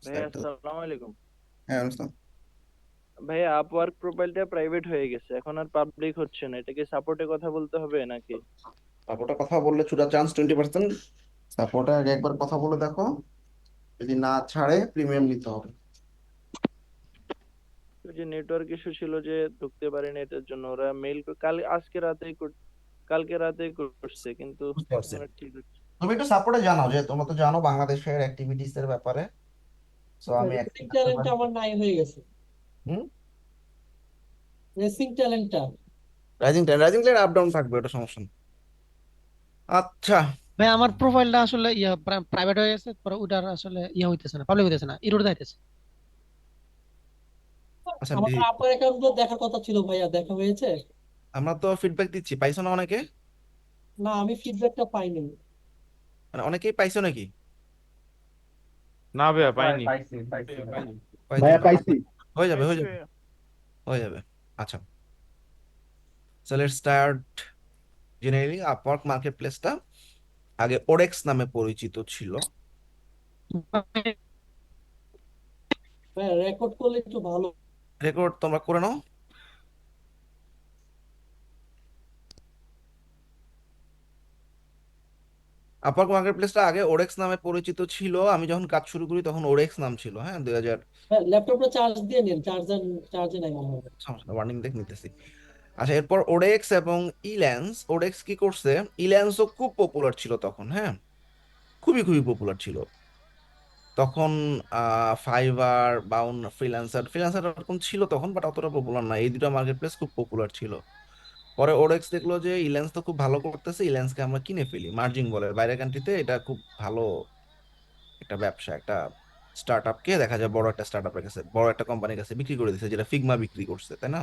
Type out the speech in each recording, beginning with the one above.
ভাইয়া সাইটটা। আসসালামু আলাইকুম। হ্যাঁ অনুষ্কা। ভাইয়া আপওয়ার্ক প্রোফাইলটা প্রাইভেট হয়ে গেছে, এখন আর পাবলিক হচ্ছে না, এটাকে সাপোর্টে কথা বলতে হবে নাকি? সাপোর্টে কথা বললে ছুটার চান্স 20%। সাপোর্টে আগে একবার কথা বলে দেখো, যদি না ছাড়ে প্রিমিয়াম নিতে হবে। ওই যে নেটওয়ার্ক ইস্যু ছিল যে ঢুকতে পারিনি, এটার জন্য ওরা মেইল কাল আজকে রাতেই কালকে রাতেই করছে, কিন্তু বুঝতে পারছি। এখন আর ঠিক হচ্ছে। তুমি একটু সাপোর্টে জানাও, যে তোমরা তো জানো বাংলাদেশের অ্যাক্টিভিটিস এর ব্যাপারে। সো আমি একটা রেসিং করতে ট্যালেন্টটা পারি। আমার নাই হয়ে গেছে। হুম। রেসিং ট্যালেন্টটা রাইজিং টাইম আপ ডাউন থাকবে, ওটা সমস্যা না। আচ্ছা। ভাই আমার প্রোফাইলটা আসলে প্রাইভেট হয়ে গেছে, পরে ওটার আসলে হইতেছে না, পাবলিক হইতেছে না, ইরোর যাইতেছে। আচ্ছা আমার আপনার অ্যাকাউন্ট দেখার কথা ছিল ভাইয়া, দেখা হয়েছে? আমরা তো ফিডব্যাক দিচ্ছি, পাইছো না অনেকে? না, আমি ফিডব্যাকটা পাইনি। মানে অনেকেই পাইছো নাকি? না ভাইয়া পাইনি। পাইছি পাইছি ভাই। পাইছো ভাইয়া না? পাইছি। হয়ে যাবে, হয়ে পাইছি যাবে, ভাইয়া। হয়ে যাবে। আচ্ছা, so let's start. Generally Upwork market প্লেসটা আগে ওরেক্স নামে পরিচিত ছিল। ভাইয়া রেকর্ড করলে একটু ভালো। রেকর্ড তোমরা করে নাও। আপওয়ার্ক মার্কেট প্লেসটা আগে ওরেক্স নামে পরিচিত ছিল। আমি যখন কাজ শুরু করি তখন ওরেক্স নাম ছিল, হ্যাঁ 2000। ল্যাপটপটা চার্জ দিয়ে নিন, চার্জে নাই মনে হবে। ওয়ার্নিং দেখ নিতেছি। আচ্ছা, এরপর ওরেক্স এবং ইল্যান্স। ওরেক্স কি করছে, ইল্যান্সও খুব পপুলার ছিল তখন, হ্যাঁ খুবই খুবই পপুলার ছিল তখন। ফাইবার বাউন ফ্রিল্যান্সার ফ্রিল্যান্সার এরকম ছিল তখন, বাট অতটা পপুলার না। এই দুটো মার্কেট প্লেস খুব পপুলার ছিল। পরে ওরেক্স দেখলো যে ইল্যান্স তো খুব ভালো করতেছে, ইল্যান্সকে আমরা কিনে ফেলি। মার্জিং বলে বাইরের কান্ট্রিতে, এটা খুব ভালো একটা ব্যবসা। একটা স্টার্ট আপকে দেখা যায় বড় একটা স্টার্ট আপের কাছে, বড় একটা কোম্পানির কাছে বিক্রি করে দিচ্ছে, যেটা ফিগমা বিক্রি করছে, তাই না?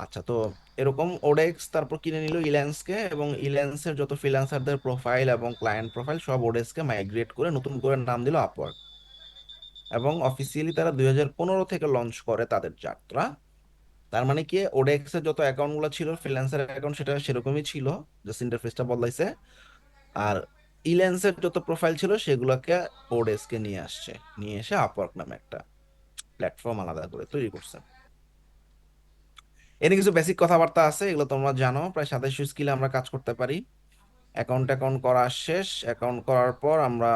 আচ্ছা, তো এরকম ওডেক্স তারপর কিনে নিল ইল্যান্সকে, এবং ইল্যান্সের যত ফ্রিল্যান্সারদের প্রোফাইল এবং ক্লায়েন্ট প্রোফাইল সব ওডেক্সকে মাইগ্রেট করে নতুন করে নাম দিল আপওয়ার্ক। এবং অফিসিয়ালি তারা 2015 থেকে লঞ্চ করে তাদের যাত্রা। তার মানে কি, ওডেক্স এর যত অ্যাকাউন্ট গুলো ছিল ফ্রিল্যান্সার অ্যাকাউন্ট, সেটা সেরকমই ছিল, জাস্ট ইন্টারফেসটা বদলাইছে। আর ইল্যান্সের যত প্রোফাইল ছিল সেগুলোকে ওডেস্কে নিয়ে আসছে, নিয়ে এসে আপওয়ার্ক নামে একটা প্ল্যাটফর্ম আলাদা করে তৈরি করছে। এর কিছু বেসিক কথাবার্তা আছে, এগুলো তোমরা জানো। প্রায় 27 স্কিলে আমরা কাজ করতে পারি। অ্যাকাউন্ট করা শেষ। অ্যাকাউন্ট করার পর আমরা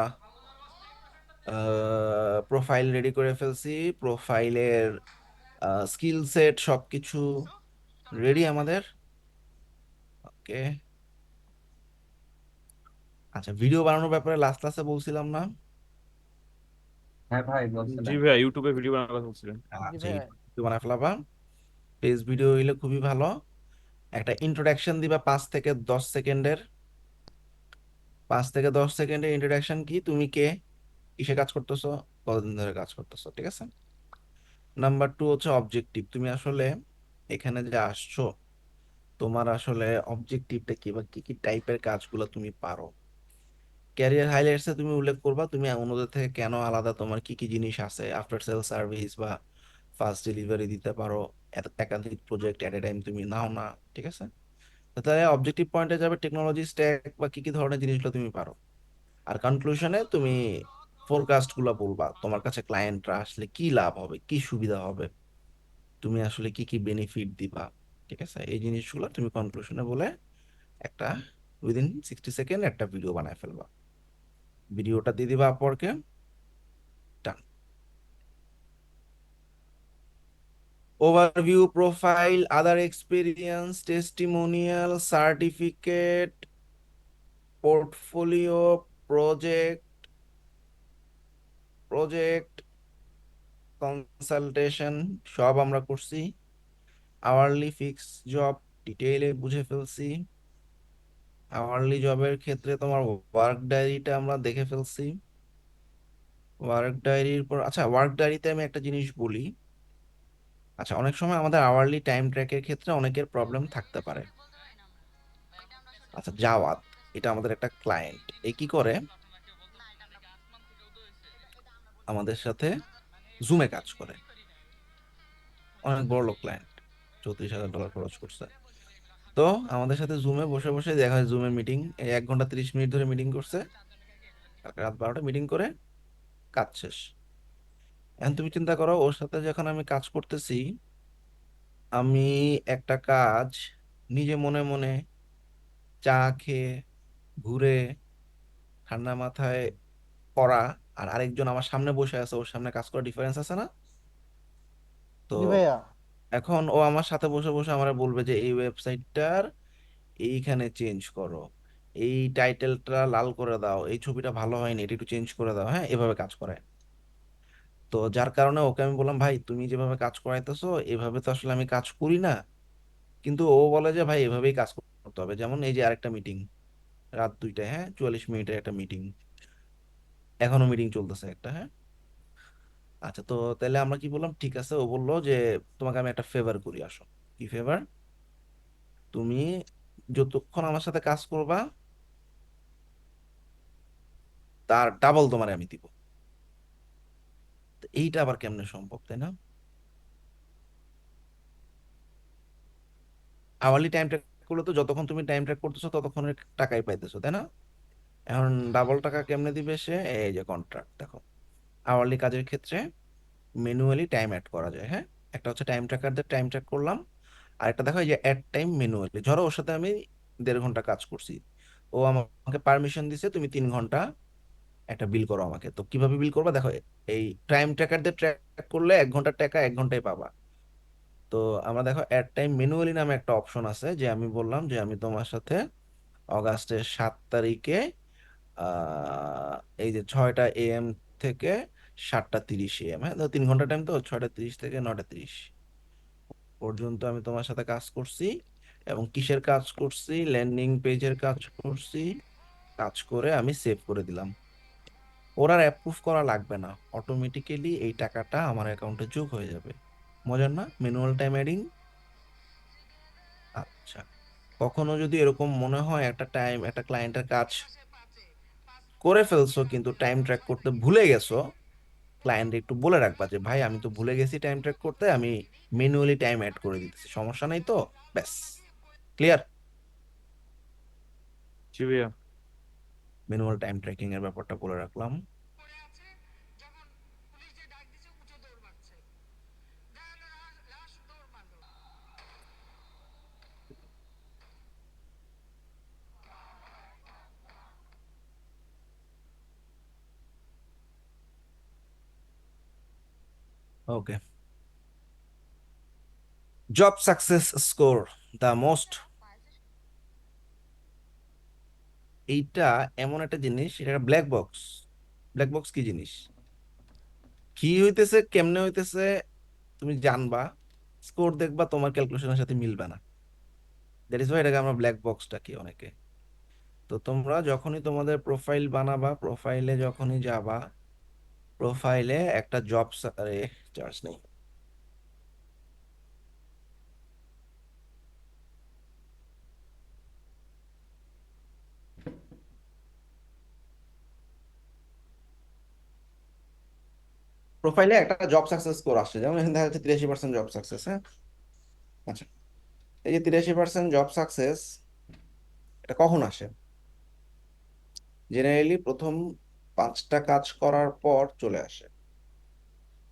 প্রোফাইল রেডি করে ফেলছি। প্রোফাইলের স্কিল সেট সবকিছু রেডি আমাদের। ওকে। আচ্ছা, ভিডিও বানানোর ব্যাপারে লাস্ট ক্লাসে বলছিলাম না? হ্যাঁ ভাই জি বলছিলেন। ভাইয়া ইউটিউবে ভিডিও বানানোর কথা বলছিলেন। জি আচ্ছা, ভাই। ভিডিও বানায় ফেলাবা। পেজ ভিডিও হইলে খুবই ভালো। একটা ইন্ট্রোডাকশন দিবা 5 থেকে 10 সেকেন্ডের। 5 থেকে 10 সেকেন্ডের ইন্ট্রোডাকশন, কি তুমি কে, কিসে কাজ করতেছো, কতদিন ধরে কাজ করতেছো, ঠিক আছে? নাম্বার 2 হচ্ছে অবজেক্টিভ। তুমি আসলে এখানে যে আসছো, তোমার আসলে অবজেক্টিভটা কি, বা কি কি টাইপের কাজগুলো তুমি পারো। ক্যারিয়ার হাইলাইটসে তুমি উল্লেখ করবা তুমি অন্যদের থেকে কেন আলাদা, তোমার কি কি জিনিস আছে, আফটার সেল সার্ভিস বা ফাস্ট ডেলিভারি দিতে পারো, একাধিক প্রজেক্ট এট এ টাইম তুমি নাও না, ঠিক আছে? তো তাহলে অবজেক্টিভ পয়েন্টে যাবে টেকনোলজি স্ট্যাক বা কি কি ধরনের জিনিসগুলো তুমি পারো। আর কনক্লুশনে তুমি ফোরকাস্ট গুলো বলবা, তোমার কাছে ক্লায়েন্টরা আসলে কি লাভ হবে, কি সুবিধা হবে, তুমি আসলে কি কি বেনিফিট দিবা, ঠিক আছে? এই জিনিসগুলো তুমি কনক্লুশনে বলে একটা উইদিন 60 সেকেন্ড একটা ভিডিও বানায় ফেলবা। ভিডিওটা দিয়ে দিবা আপওয়ার্কে। Done. Overview, profile, other experience, testimonial, certificate, portfolio, project project consultation সব আমরা করছি। আওয়ারলি ফিক্স জব ডিটেইলে বুঝে ফেলছি। আওয়ারলি জবের ক্ষেত্রে তোমার ওয়ার্ক ডায়েরিটা আমরা দেখে ফেলছি। ওয়ার্ক ডায়েরির পর, আচ্ছা ওয়ার্ক ডায়েরিতে আমি একটা জিনিস বলি। আচ্ছা, অনেক সময় আমাদের আওয়ারলি টাইম ট্র্যাকের ক্ষেত্রে অনেকের প্রবলেম থাকতে পারে। আচ্ছা, জাওয়াত, এটা আমাদের একটা ক্লায়েন্ট। এ কি করে, আমাদের সাথে জুমে কাজ করে। অনেক বড় লোক ক্লায়েন্ট, $34,000 খরচ করছে। তো আমাদের সাথে জুমে বসে বসে দেখা হয়, জুমে মিটিং, এই 1 ঘন্টা 30 মিনিট ধরে মিটিং করছে। কালকে রাত 12টা মিটিং করে কাজ শেষ। এখন তুমি চিন্তা করো, ওর সাথে যখন আমি কাজ করতেছি, আমি একটা কাজ নিজে মনে মনে চা খেয়ে ঘুরে ঠান্ডা মাথায় করা, আর আরেকজন আমার সামনে বসে আছে, ওর সামনে কাজ করা ডিফারেন্স আছে না? তো জি ভাইয়া। এখন ও আমার সাথে বসে বসে আমার বলবে যে এই ওয়েবসাইটটার এইখানে চেঞ্জ করো, এই টাইটেলটা লাল করে দাও, এই ছবিটা ভালো হয়নি, এটা একটু চেঞ্জ করে দাও, হ্যাঁ, এভাবে কাজ করে। তো যার কারণে ওকে আমি বললাম, ভাই তুমি যেভাবে কাজ করাইতেছো এভাবে তো আসলে আমি কাজ করি না। কিন্তু ও বলে যে ভাই এভাবেই কাজ করতে হবে। যেমন এই যে আরেকটা মিটিং, রাত 2টায়, হ্যাঁ, 44 মিনিটের একটা মিটিং, এখনো মিটিং চলতেছে একটা, হ্যাঁ। আচ্ছা, তো তাহলে আমরা কি বললাম, ঠিক আছে। ও বললো যে তোমাকে আমি একটা ফেভার করি, আসো। কি ফেভার? তুমি যতক্ষণ আমার সাথে কাজ করবা তার ডাবল তোমারে আমি দিব। তো এইটা আবার কেমনে সম্ভব, তাই না? আওয়ারলি টাইম ট্র্যাক করলে তো যতক্ষণ তুমি টাইম ট্র্যাক করতেছো ততক্ষণের টাকাই পাইতেছো, তাই না? এখন ডাবল টাকা কেমনে দিবে সে? এই যে কন্ট্রাক্ট দেখো, আওয়ারলি কাজের ক্ষেত্রে ম্যানুয়ালি টাইম অ্যাড করা যায়, হ্যাঁ। একটা হচ্ছে টাইম ট্র্যাকারদের টাইম ট্র্যাক করলাম, আর একটা দেখো এই যে অ্যাড টাইম ম্যানুয়ালি। ধরো ওর সাথে আমি 1.5 ঘন্টা কাজ করছি, ও আমাকে পারমিশন দিছে তুমি 3 ঘন্টা একটা বিল করো আমাকে। তো কিভাবে বিল করবা দেখো, এই টাইম ট্র্যাকারদের ট্র্যাক করলে 1 ঘন্টার টাকা 1 ঘন্টায় পাবা। তো আমরা দেখো অ্যাড টাইম ম্যানুয়ালি নামে একটা অপশন আছে, যে আমি বললাম যে আমি তোমার সাথে অগাস্টের 7 তারিখে এই যে 6টা AM থেকে 7টা 30 AM, হ্যাঁ, তো 3 ঘন্টা টাইম, তো 6টা 30 থেকে 9টা 30 পর্যন্ত আমি তোমার সাথে কাজ করছি। এবং কিসের কাজ করছি? ল্যান্ডিং পেজের কাজ করছি। কাজ করে আমি সেভ করে দিলাম, ওরা অ্যাপ্রুভ করা লাগবে না, অটোমেটিক্যালি এই টাকাটা আমার অ্যাকাউন্টে যোগ হয়ে যাবে। মজার না ম্যানুয়াল টাইম অ্যাডিং? আচ্ছা, কখনো যদি এরকম মনে হয় একটা ক্লায়েন্টের কাজ করে ফেলছো কিন্তু টাইম ট্র্যাক করতে ভুলে গেছো, ক্লায়েন্ট একটু বলে রাখবা যে ভাই আমি তো ভুলে গেছি টাইম ট্র্যাক করতে, আমি ম্যানুয়ালি টাইম অ্যাড করে দিতেছি, সমস্যা নাই তো। ব্যাস, ক্লিয়ার। জি ভাইয়া। ম্যানুয়াল টাইম ট্র্যাকিং এর ব্যাপারটা বলে রাখলাম। Okay, job success score, the most, এইটা এমন একটা জিনিস, এটা একটা ব্ল্যাক বক্স। ব্ল্যাক বক্স কি জিনিস, কি হইতেছে কেমনে হইতেছে তুমি জানবা, স্কোর দেখবা তোমার ক্যালকুলেশনের সাথে মিলবে না। দ্যাট ইজ ওয়াই এটাকে আমরা ব্ল্যাক বক্স ডাকি অনেকে। তো তোমরা যখনই তোমাদের প্রোফাইল বানাবা, প্রোফাইলে যখনই যাবা, প্রোফাইলে একটা জব, আরে চার্জ নেই, প্রোফাইলে একটা জব সাকসেস স্কোর আসছে, যেমন এখানে দেখা যাচ্ছে 83% জব সাকসেস, হ্যাঁ। আচ্ছা, এই যে 83% জব সাকসেস, এটা কখন আসে? জেনারেলি প্রথম 5টা কাজ করার পর চলে আসে।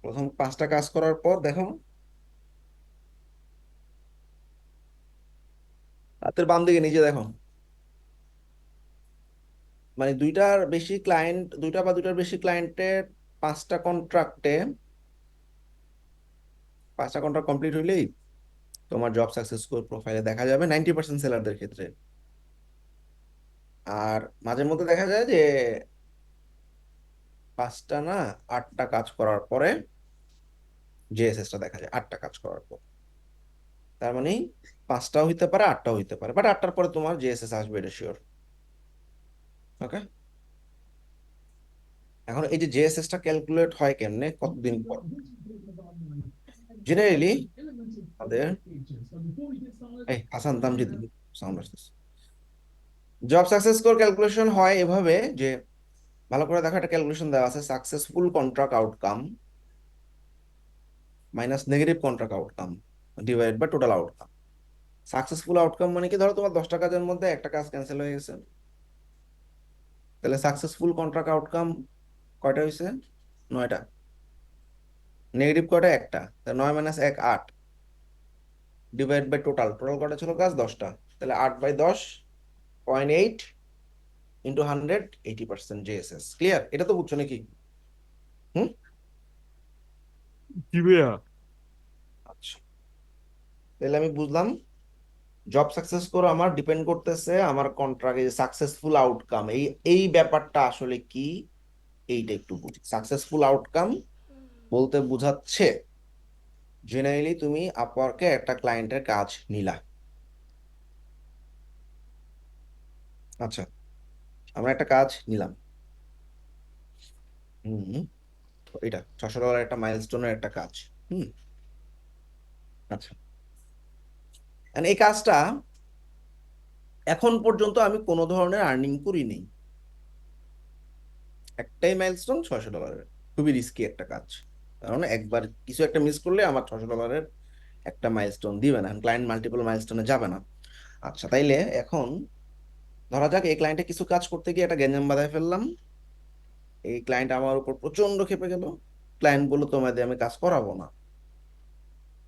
প্রথম 5টা কাজ করার পর দেখো, হাতের বাম দিকে নিচে দেখো, মানে দুইটা বা দুইটার বেশি ক্লায়েন্টের 5টা কন্ট্রাক্টে, 5টা কন্ট্রাক্ট কমপ্লিট হইলেই তোমার জব সাকসেস স্কোর প্রোফাইলে দেখা যাবে 90% সেলারদের ক্ষেত্রে। আর মাঝে মধ্যে দেখা যায় যে 5টা না 8টা কাজ করার পরে জেএসএসটা দেখা যায়, 8টা কাজ করার পর। তার মানে 5টাও হইতে পারে, 8টাও হইতে পারে, বাট 8টার পরে তোমার জেএসএস আসবে, এটা শিওর। ওকে, এখন এই যে জেএসএসটা ক্যালকুলেট হয় কেমনে, কতদিন পর? জেনারেলি আমাদের, এই হাসান তামজিদ, সাউন্ড আসতেছে। জব সাকসেস স্কোর ক্যালকুলেশন হয় এভাবে যে, ভালো করে দেখো, একটা ক্যালকুলেশন দেওয়া আছে, successful contract outcome minus negative contract outcome divide by total outcome. Successful outcome মানে কি, ধরো তোমার 10টা কাজের মধ্যে একটা কাজ ক্যান্সেল হয়ে গেছে, তাহলে সাকসেসফুল কন্ট্রাক্ট আউটকাম কয়টা হয়েছে? 9টা। নেগেটিভ কয়টা? একটা। তা 9 - 1 8, ডিভাইড বাই টোটাল, টোটাল কয়টা ছিল কাজ? 10টা। তাহলে 8/10, 0.8 ইন্টু 100, 80% জেএসএস। ক্লিয়ার? এটা তো বুঝছো নাকি? হুম। জি ভাইয়া। আচ্ছা, তাহলে আমি বুঝলাম জব সাকসেস করে আমার ডিপেন্ড করতেছে আমার কন্ট্রাক্ট সাকসেসফুল আউটকাম। এই এই ব্যাপারটা আসলে কি, এইটা একটু বুঝি। সাকসেসফুল আউটকাম বলতে বোঝাচ্ছে জেনারেলি তুমি আপওয়ার্কে একটা ক্লায়েন্টের কাজ নিলা। আচ্ছা, আমরা একটা কাজ নিলাম। হুম, এটা $600 একটা মাইলস্টোনের একটা কাজ। হুম। আচ্ছা, and এই কাজটা এখন পর্যন্ত আমি কোনো ধরনের আর্নিং করিনি। একটাই মাইলস্টোন $600, খুবই রিস্কি একটা কাজ। কারণ একবার কিছু একটা মিস করলে আমার $600 একটা মাইলস্টোন দিবে না, ক্লায়েন্ট মাল্টিপল মাইলস্টোনে যাবে না। আচ্ছা, তাইলে এখন ধরা যাক এই ক্লায়েন্টে কিছু কাজ করতে গিয়ে একটা গ্যাঞ্জাম বাধায় ফেললাম। এই ক্লায়েন্ট আমার উপর প্রচন্ড ক্ষেপে গেল। ক্লায়েন্ট বললো তোমাদের আমি কাজ করাবো না।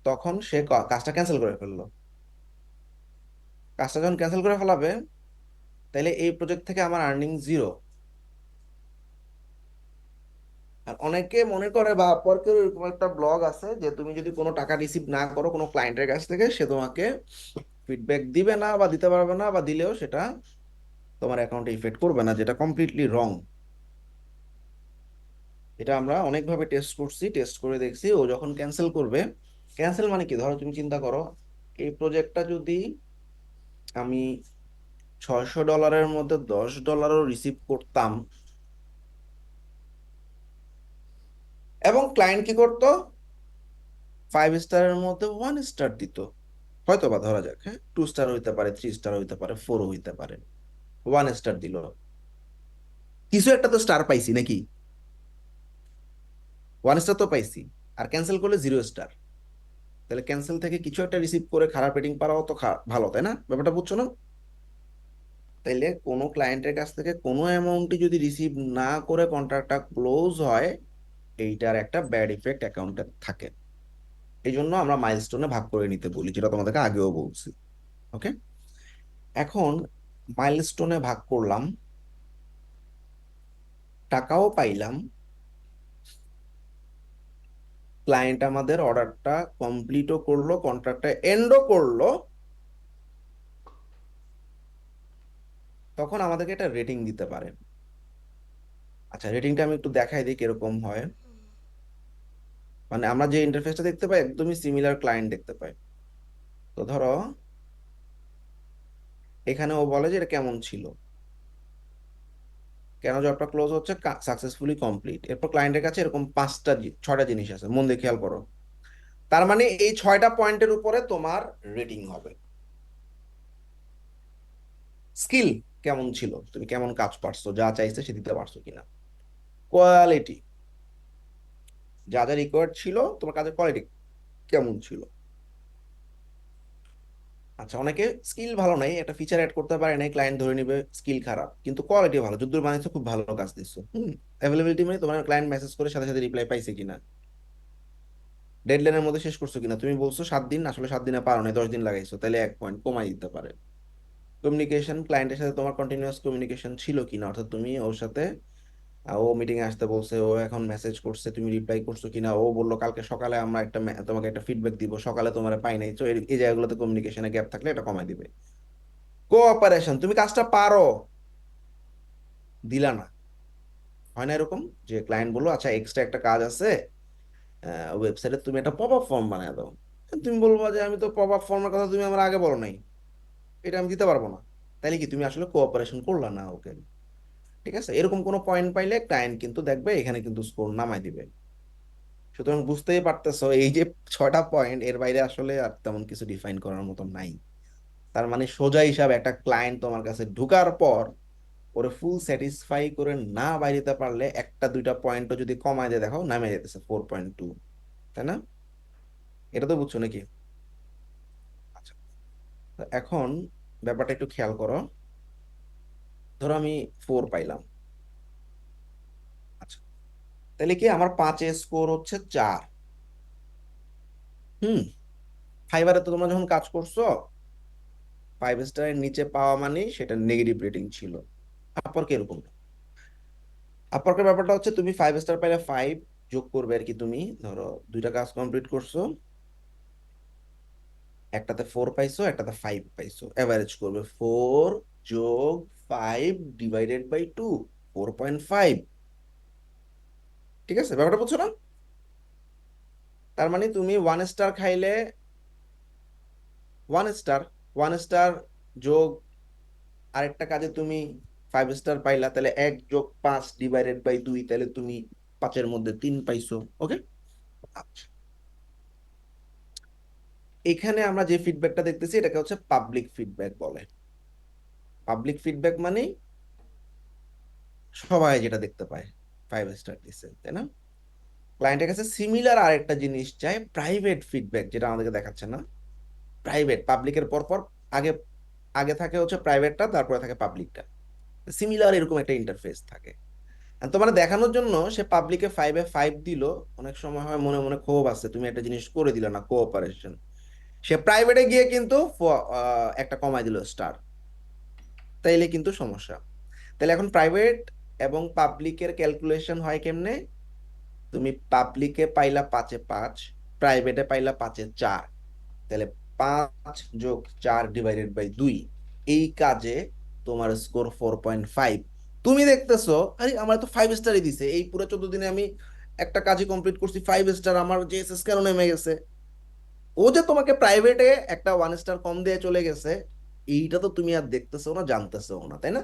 তখন সে কাজটা ক্যান্সেল করে ফেললো। কাজটা যখন ক্যান্সেল করে ফেলাবে, তাহলে এই প্রজেক্ট থেকে আমার আর্নিং 0। আর অনেকে মনে করে বা আপওয়ার্কের এরকম একটা ব্লগ আছে যে তুমি যদি কোনো টাকা রিসিভ না করো কোনো ক্লায়েন্টের কাছ থেকে, সে তোমাকে ফিডব্যাক দিবে না বা দিতে পারবে না, বা দিলেও সেটা তোমার অ্যাকাউন্টে ইফেক্ট করবে না, যেটা কমপ্লিটলি রং। এটা আমরা অনেকভাবে টেস্ট করছি, টেস্ট করে দেখছি ও যখন ক্যান্সেল করবে। ক্যান্সেল মানে কি? ধরো তুমি চিন্তা করো এই প্রজেক্টটা যদি আমি $600 মধ্যে $10ও রিসিভ করতাম, এবং ক্লায়েন্ট কি করতো? 5 স্টারের মধ্যে 1 স্টার দিত। হয়তো বা ধরা যাক, হ্যাঁ, 2 স্টার হইতে পারে, 3 স্টার হইতে পারে, 4ও হইতে পারে। 1 স্টার দিল, কিছু একটা তো স্টার পাইছি নাকি? 1 স্টার তো পাইছি। আর ক্যান্সেল করলে 0 স্টার। তাহলে ক্যান্সেল থেকে কিছু একটা রিসিভ করে খারাপ রেটিং পাওয়াও তো ভালো, তাই না? ব্যাপারটা বুঝছো না? তাইলে কোনো ক্লায়েন্টের কাছ থেকে কোনো অ্যামাউন্টই যদি রিসিভ না করে কন্ট্রাক্টটা ক্লোজ হয়, এইটার একটা ব্যাড ইফেক্ট অ্যাকাউন্টে থাকে। এই জন্য আমরা মাইলস্টোনে ভাগ করে নিতে বলি, যেটা তোমাদেরকে আগেও বলছি। ওকে, এখন মাইলস্টোনে ভাগ করলাম, টাকাও পাইলাম, ক্লায়েন্ট আমাদের অর্ডারটা কমপ্লিটও করলো, কন্ট্রাক্টটা এন্ডও করলো। তখন আমাদেরকে একটা রেটিং দিতে পারে। আচ্ছা, রেটিংটা আমি একটু দেখাই দিই কিরকম হয়। মানে আমরা যে ইন্টারফেসটা দেখতে পাই একদমই সিমিলার ক্লায়েন্ট দেখতে পাই। তো ধরো এখানে ও বলে যে এটা কেমন ছিল, কেন জবটা ক্লোজ হচ্ছে, সাকসেসফুলি কমপ্লিট। এরপর ক্লায়েন্টের কাছে এরকম 6টা জিনিস আছে, মন দিয়ে খেয়াল করো। তার মানে এই 6টা পয়েন্টের উপরে তোমার রেটিং হবে। স্কিল কেমন ছিল, তুমি কেমন কাজ পারছো, যা চাইছে সে দিতে পারছো কিনা। কোয়ালিটি, যা যা রিকোয়ার্ড ছিল, তোমার কাজের কোয়ালিটি কেমন ছিল। আচ্ছা, অনেকে স্কিল ভালো নাই, একটা ফিচার অ্যাড করতে পারে নাই, ক্লায়েন্ট ধরে নিবে স্কিল খারাপ, কিন্তু কোয়ালিটি ভালো, যদ্দূর বানিয়েছো খুব ভালো কাজ দিচ্ছ। অ্যাভেলেবিলিটি মানে তোমার ক্লায়েন্ট মেসেজ করে সাথে সাথে রিপ্লাই পাইছে কিনা, ডেডলাইনের মধ্যে শেষ করছো কিনা। তুমি বলছো 7 দিন, আসলে 7 দিনে পারো না, 10 দিন লাগাইছো, তাহলে 1 পয়েন্ট কমাই দিতে পারে। কমিউনিকেশন, ক্লায়েন্টের সাথে তোমার কন্টিনিউয়াস কমিউনিকেশন ছিল কিনা, অর্থাৎ তুমি ওর সাথে ও মিটিং এ আসতে বলছে, ও এখন মেসেজ করছে, তুমি রিপ্লাই করছো কিনা। ও বললো কালকে সকালে আমরা তোমাকে একটা ফিডব্যাক দিব, সকালে তোমার পাই নাই। তো এই জায়গাগুলোতে কমিউনিকেশনে গ্যাপ থাকলে এটা কমাই দিবে। কোঅপারেশন, তুমি কাজটা পারো, দিলা না। হয় না এরকম যে ক্লায়েন্ট বললো আচ্ছা এক্সট্রা একটা কাজ আছে, ওয়েবসাইটে তুমি একটা পপ আপ ফর্ম বানিয়ে দাও। তুমি বলবো যে আমি তো পপ আপ ফর্মের কথা তুমি আমার আগে বলো নাই, এটা আমি দিতে পারবো না। তাইলে কি তুমি আসলে কোঅপারেশন করলা না ওকে? ঠিক আছে, এরকম কোনো পয়েন্ট পাইলে ক্লায়েন্ট কিন্তু দেখবে এখানে কিন্তু স্কোর নামাই দিবে। সুতরাং বুঝতেই পারতেছো এই যে 6টা পয়েন্ট, এর বাইরে আসলে আর তেমন কিছু ডিফাইন করার মতো নাই। তার মানে সোজা হিসাব, একটা ক্লায়েন্ট তোমার কাছে ঢুকার পর ওরে ফুল স্যাটিসফাই করে না বাইরেতে পারলে, একটা দুইটা পয়েন্টও যদি কমায় দিয়ে দেখো নামে যেতেছে 4.2, তাই না? এটা তো বুঝছো নাকি? আচ্ছা, তো এখন ব্যাপারটা একটু খেয়াল করো। ধরো আমি 4 পাইলাম। আচ্ছা, তাহলে কি আমার 5-এ স্কোর হচ্ছে 4। হুম, ফাইবারে তো তোমরা যখন কাজ করছো 5 স্টারের নিচে পাওয়া মানে সেটা নেগেটিভ রেটিং ছিল। আপরকে এরকম না। আপরকের ব্যাপারটা হচ্ছে তুমি 5 স্টার পাইলে 5 যোগ করবে আর কি। তুমি ধরো দুইটা কাজ কমপ্লিট করছো, একটাতে 4 পাইছো, একটাতে 5 পাইছো, এভারেজ করবে 4 যোগ 5 ডিভাইডেড বাই 2, 4.5। ঠিক আছে, ব্যাপারটা বুঝছো না? তার মানে তুমি 1 স্টার খাইলে 1 স্টার, 1 স্টার যোগ আরেকটা কাজে তুমি 5 স্টার পাইলা, তাহলে 1 যোগ 5 ডিভাইডেড বাই 2, তাহলে তুমি 5-এর মধ্যে 3 পাইছো। ওকে, আচ্ছা, এখানে আমরা যে ফিডব্যাকটা দেখতেছি এটাকে হচ্ছে পাবলিক ফিডব্যাক বলে। পাবলিক ফিডব্যাক মানে সবাই যেটা দেখতে পায় 5 স্টার দিছে, তাই না? ক্লায়েন্টের কাছে সিমিলার আরেকটা জিনিস চাই, প্রাইভেট ফিডব্যাক, যেটা আমাদেরকে দেখাচ্ছে না। প্রাইভেট, পাবলিকের পরপর আগে আগে থাকে হচ্ছে প্রাইভেটটা, তারপরে থাকে পাবলিকটা। সিমিলার এরকম একটা ইন্টারফেস থাকে। আর তোমার দেখানোর জন্য সে পাবলিকে 5-এ 5 দিল, অনেক সময় হয় মনে মনে ক্ষোভ আছে, তুমি একটা জিনিস করে দিলে না, কোঅপারেশন। সে প্রাইভেটে গিয়ে কিন্তু একটা কমাই দিল স্টার, তাইলে কিন্তু সমস্যা। তাহলে এখন প্রাইভেট এবং পাবলিকের ক্যালকুলেশন হয় কেমনে? তুমি পাবলিকে পাইলা 5-এ 5, প্রাইভেটে পাইলা 5-এ 4, তাহলে 5 যোগ 4 ডিভাইডেড বাই 2, এই কাজে তোমার স্কোর 4.5। তুমি দেখতেছো আরে আমার তো 5 স্টারই দিছে, এই পুরো 14 দিনে আমি একটা কাজই কমপ্লিট করছি, 5 স্টার, আমার জেএসএস কেন নেমে গেছে? ও যে তোমাকে প্রাইভেটে একটা 1 স্টার কম দিয়ে চলে গেছে, এইটা তো তুমি আর দেখতেছো না, জানতেছো না, তাই না?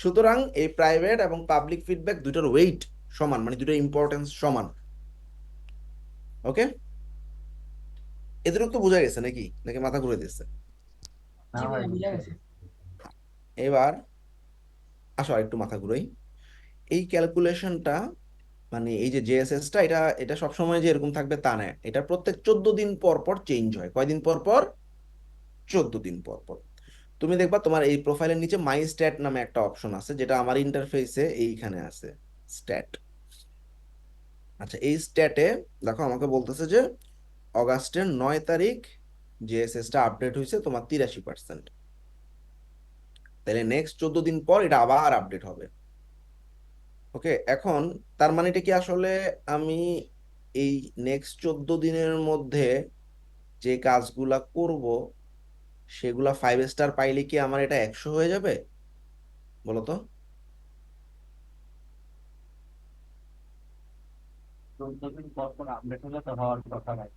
সুতরাং এই প্রাইভেট এবং পাবলিক ফিডব্যাক দুটোর ওয়েট সমান, মানে দুটোর ইম্পর্টেন্স সমান। ওকে, এদের তো বোঝা গেছে নাকি, নাকি মাথা ঘুরে দিচ্ছে? না জি ভাই ভাইয়া বুঝা গেছে। এবার আসো আর একটু মাথা ঘুরাই। এই ক্যালকুলেশনটা, মানে এই যে জেএসএসটা, এটা এটা সবসময় যে এরকম থাকবে তা না, এটা প্রত্যেক 14 দিন পর পর চেঞ্জ হয়। কয়দিন পর পর? 14 দিন পর পর। তুমি দেখবা তোমার এই প্রোফাইলের নিচে মাই স্ট্যাট নামে একটা অপশন আছে, যেটা আমার ইন্টারফেসে এইখানে আছে, স্ট্যাট। আচ্ছা, এই স্ট্যাটে দেখো আমাকে বলতেছে যে অগাস্টের 9 তারিখ জেএসএসটা আপডেট হয়েছে তোমার 83%। তাহলে নেক্সট 14 দিন পর এটা আবার আপডেট হবে। ওকে, এখন তার মানে এটা কি আসলে আমি এই নেক্সট 14 দিনের মধ্যে যে কাজগুলা করব সেগুলা 5 স্টার পাইলে কি আমার এটা 100 হয়ে যাবে? বলো তো। 14 দিন পর পর আপডেট হলে তো হওয়ার কথা ভাই।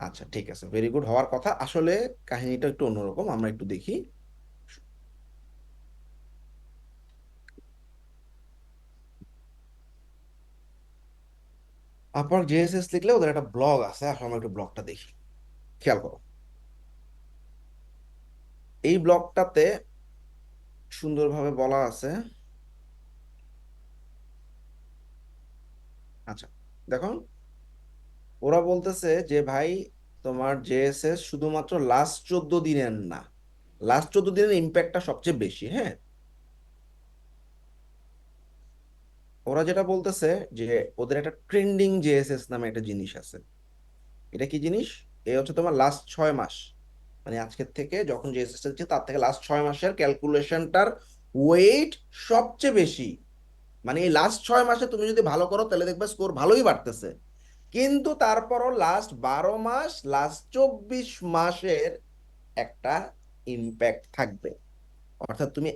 আচ্ছা ঠিক আছে, ভেরি গুড, হওয়ার কথা। আসলে কাহিনীটা একটু অন্যরকম, আমরা একটু দেখি। আপনার জেএসএস লিখলে ওদের একটা ব্লগ আছে, আসলে আমরা একটু ব্লগটা দেখি, খেয়াল করো। এই ব্লগটাতে সুন্দরভাবে বলা আছে। আচ্ছা, দেখো, ওরা বলতেছে যে ভাই তোমার জেএসএস শুধুমাত্র লাস্ট 14 দিনের না, লাস্ট 14 দিনের ইম্প্যাক্টটা সবচেয়ে বেশি। হ্যাঁ, ওরা যেটা বলতেছে যে ওদের একটা ট্রেন্ডিং জেএসএস নামে একটা জিনিস আছে। এটা কি জিনিস? এ হচ্ছে তোমার লাস্ট 6 মাস, মানে আজকের থেকে যখন জেএসএস হচ্ছে তার থেকে লাস্ট 6 মাসের ক্যালকুলেশনটার ওয়েট সবচেয়ে বেশি। মানে এই লাস্ট 6 মাসে তুমি যদি ভালো করো তাহলে দেখবে স্কোর ভালোই বাড়তেছে, কিন্তু তারপরও লাস্ট 12 মাস, লাস্ট 24 মাসের একটা ইম্প্যাক্ট থাকবে। অর্থাৎ তুমি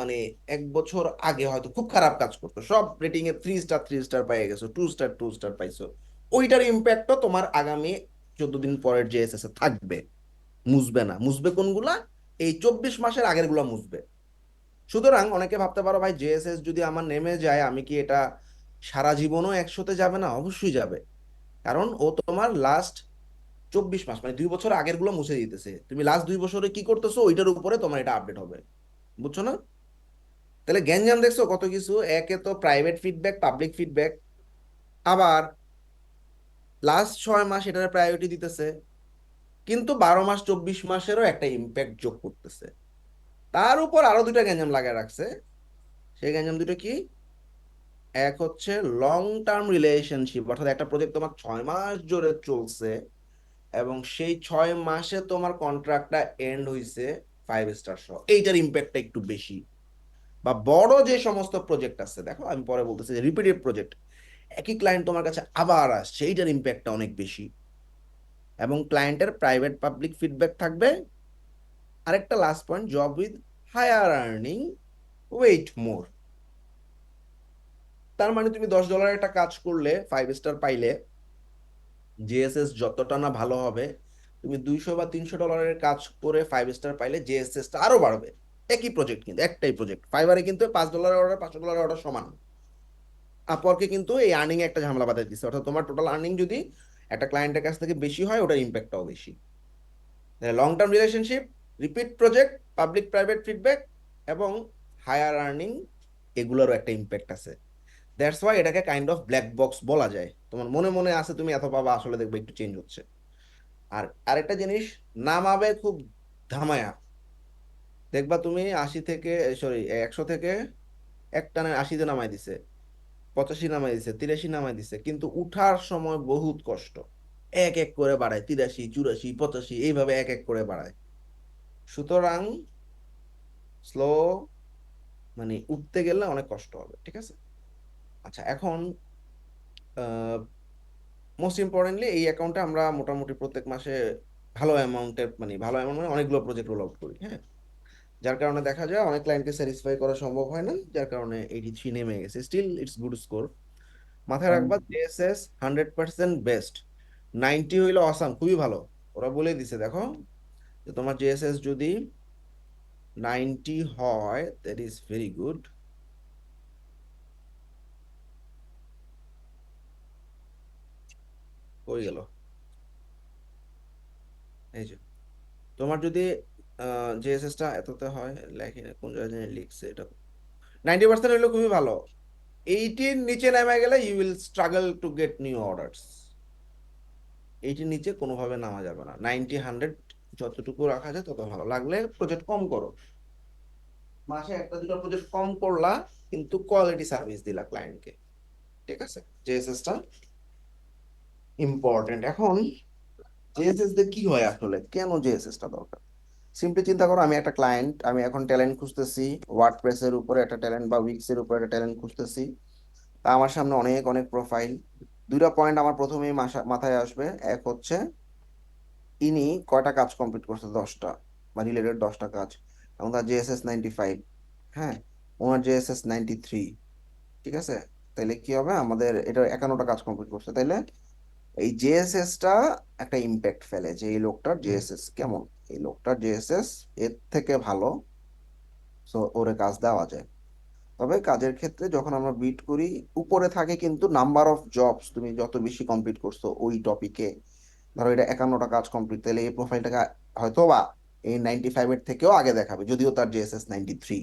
মানে 1 বছর আগে হয়তো খুব খারাপ কাজ করতো, সব রেটিং এ 3 স্টার পেয়ে গেছো, 2 স্টার পাইছো, ওইটার ইম্প্যাক্টও তোমার আগামী 14 দিন পরের জেএসএস এ থাকবে। মুছবে না, মুছবে কোনগুলা? এই 24 মাসের আগের গুলা মুছবে। সুতরাং অনেকে ভাবতে পারো ভাই জেএসএস যদি আমার নেমে যায় আমি কি এটা সারা জীবনও 100-তে যাবে? না, অবশ্যই যাবে। কারণ ও তোমার লাস্ট 24 মাস মানে 2 বছর আগের গুলো মুছে দিতেছে, তুমি লাস্ট 2 বছরে কি করতেছো ওইটার উপরে তোমার এটা আপডেট হবে। বুঝছো না? তাহলে গ্যাঞ্জাম দেখছো কত কিছু। একে তো প্রাইভেট ফিডব্যাক, পাবলিক ফিডব্যাক, আবার লাস্ট 6 মাস এটার প্রায়োরিটি দিতেছে, কিন্তু 12 মাস 24 মাসেরও একটা ইম্প্যাক্ট যোগ করতেছে। তার উপর আরো দুটা গ্যাঞ্জাম লাগায় রাখছে। সেই গ্যাঞ্জাম দুটো কি? এক হচ্ছে লং টার্ম রিলেশনশিপ, অর্থাৎ একটা প্রজেক্ট তোমার 6 মাস ধরে চলছে, এবং সেই 6 মাসে তোমার কন্ট্রাক্টটা এন্ড হইছে 5 স্টার সহ, এইটার ইম্প্যাক্টটা একটু বেশি। বা বড় যে সমস্ত প্রজেক্ট আছে, দেখো আমি পরে বলতেছি যে রিপিটেড প্রজেক্ট, একই ক্লায়েন্ট তোমার কাছে আবার আসছে, এইটার ইম্প্যাক্টটা অনেক বেশি। এবং ক্লায়েন্টের প্রাইভেট পাবলিক ফিডব্যাক থাকবে। আরেকটা last point, job with higher earning weight more. তার মানে তুমি $10 একটা কাজ করলে 5 স্টার পাইলে, জেএসএস যতটা না ভালো হবে, তুমি 200 বা $300 কাজ করে 5 স্টার পাইলে জেএসএসটা আরো বাড়বে। একই প্রজেক্ট, কিন্তু একটাই প্রজেক্ট, ফাইবারে কিন্তু $5 অর্ডার $500 অর্ডার সমান। আপওয়ার্কে কিন্তু এই আর্নিং একটা ঝামেলা বাঁধিয়ে দিচ্ছে, অর্থাৎ তোমার টোটাল আর্নিং যদি একটা ক্লায়েন্টের কাছ থেকে বেশি হয়, ওটার ইম্প্যাক্টটাও বেশি। Long term relationship, repeat project, public private feedback এবং হায়ার আর্নিং, এগুলোরও একটা ইম্প্যাক্ট আছে। দ্যাটস ওয়াই এটাকে কাইন্ড অফ ব্ল্যাক বক্স বলা যায়। তোমার মনে মনে আছে তুমি এত পাবা, আসলে দেখবে একটু চেঞ্জ হচ্ছে। আর আরেকটা জিনিস, নামাবে খুব ধামায়া, দেখবা তুমি 100 থেকে এক টানে 80-তে নামাই দিছে, 85 নামাই দিছে, 83 নামাই দিছে, কিন্তু উঠার সময় বহুত কষ্ট। এক এক করে বাড়ায়, 83, 84, 85, এইভাবে এক এক করে বাড়ায়। সুতরাং স্লো, মানে উঠতে গেলে অনেক কষ্ট হবে, ঠিক আছে? আচ্ছা, এখন মোস্ট ইম্পর্টেন্টলি এই অ্যাকাউন্টে আমরা মোটামুটি প্রত্যেক মাসে ভালো অ্যামাউন্টের, মানে ভালো অ্যামাউন্ট মানে অনেকগুলো প্রজেক্ট রোল আউট করি, হ্যাঁ। যার কারণে দেখা যায় অনেক ক্লায়েন্টকে স্যাটিসফাই করা সম্ভব হয় না, যার কারণে 83 নেমে গেছে। Still it's good score. মাথায় রাখবা জেএসএস 100% বেস্ট, 90 হইলো অসাম, খুবই ভালো। ওরা বলে দিছে, দেখো যে তোমার জেএসএস যদি 90 হয়, দ্যাট ইজ ভেরি গুড। হয়ে গেল, এই যে তোমার যদি জেএসএসটা এততে হয়, লেখি না কোন জায়গায় লিখছে এটা, 90% হইলে খুবই ভালো। 80-র নিচে নেমে গেলে you will struggle to get new orders. 80-র নিচে কোনোভাবে নামা যাবে না। 90-100 যতটুকু রাখা যায় তত ভালো। লাগলে প্রজেক্ট কম করো, মাসে একটা দুটো প্রজেক্ট কম করলা, কিন্তু কোয়ালিটি সার্ভিস দিলা ক্লায়েন্টকে, ঠিক আছে? জেএসএসটা ইম্পর্টেন্ট। এখন জেএসএস দিয়ে কি হয় আসলে, কেন জেএসএসটা দরকার? সিম্পলি চিন্তা করো, আমি একটা ক্লায়েন্ট, আমি এখন ট্যালেন্ট খুঁজতেছি, ওয়ার্ডপ্রেসের উপরে একটা ট্যালেন্ট বা উইক্সের উপরে একটা ট্যালেন্ট খুঁজতেছি। তা আমার সামনে অনেক অনেক প্রোফাইল। দুইটা পয়েন্ট আমার প্রথমেই মাথায় আসবে। এক হচ্ছে, ইনি কয়টা কাজ কমপ্লিট করছে, 10টা বা রিলেটেড 10টা কাজ, এবং তার জেএসএস 95, হ্যাঁ, ওনার জেএসএস 93, ঠিক আছে? তাইলে কি হবে, আমাদের এটা 51টা কাজ কমপ্লিট করছে, তাইলে এই জেএসএসটা একটা ইম্প্যাক্ট ফেলে যে এই লোকটার জেএসএস কেমন, এই লোকটার জেএসএস এর থেকে ভালো, সো ওরে কাজ দেওয়া যায়। তবে কাজের ক্ষেত্রে যখন আমরা বিট করি, উপরে থাকে কিন্তু নাম্বার অফ জবস, তুমি যত বেশি কমপ্লিট করছো ওই টপিকে। ধরো এটা 51টা কাজ কমপ্লিট, তাহলে এই প্রোফাইলটাকে হয়তো বা এই 95-এর থেকেও আগে দেখাবে, যদিও তার জেএসএস 93,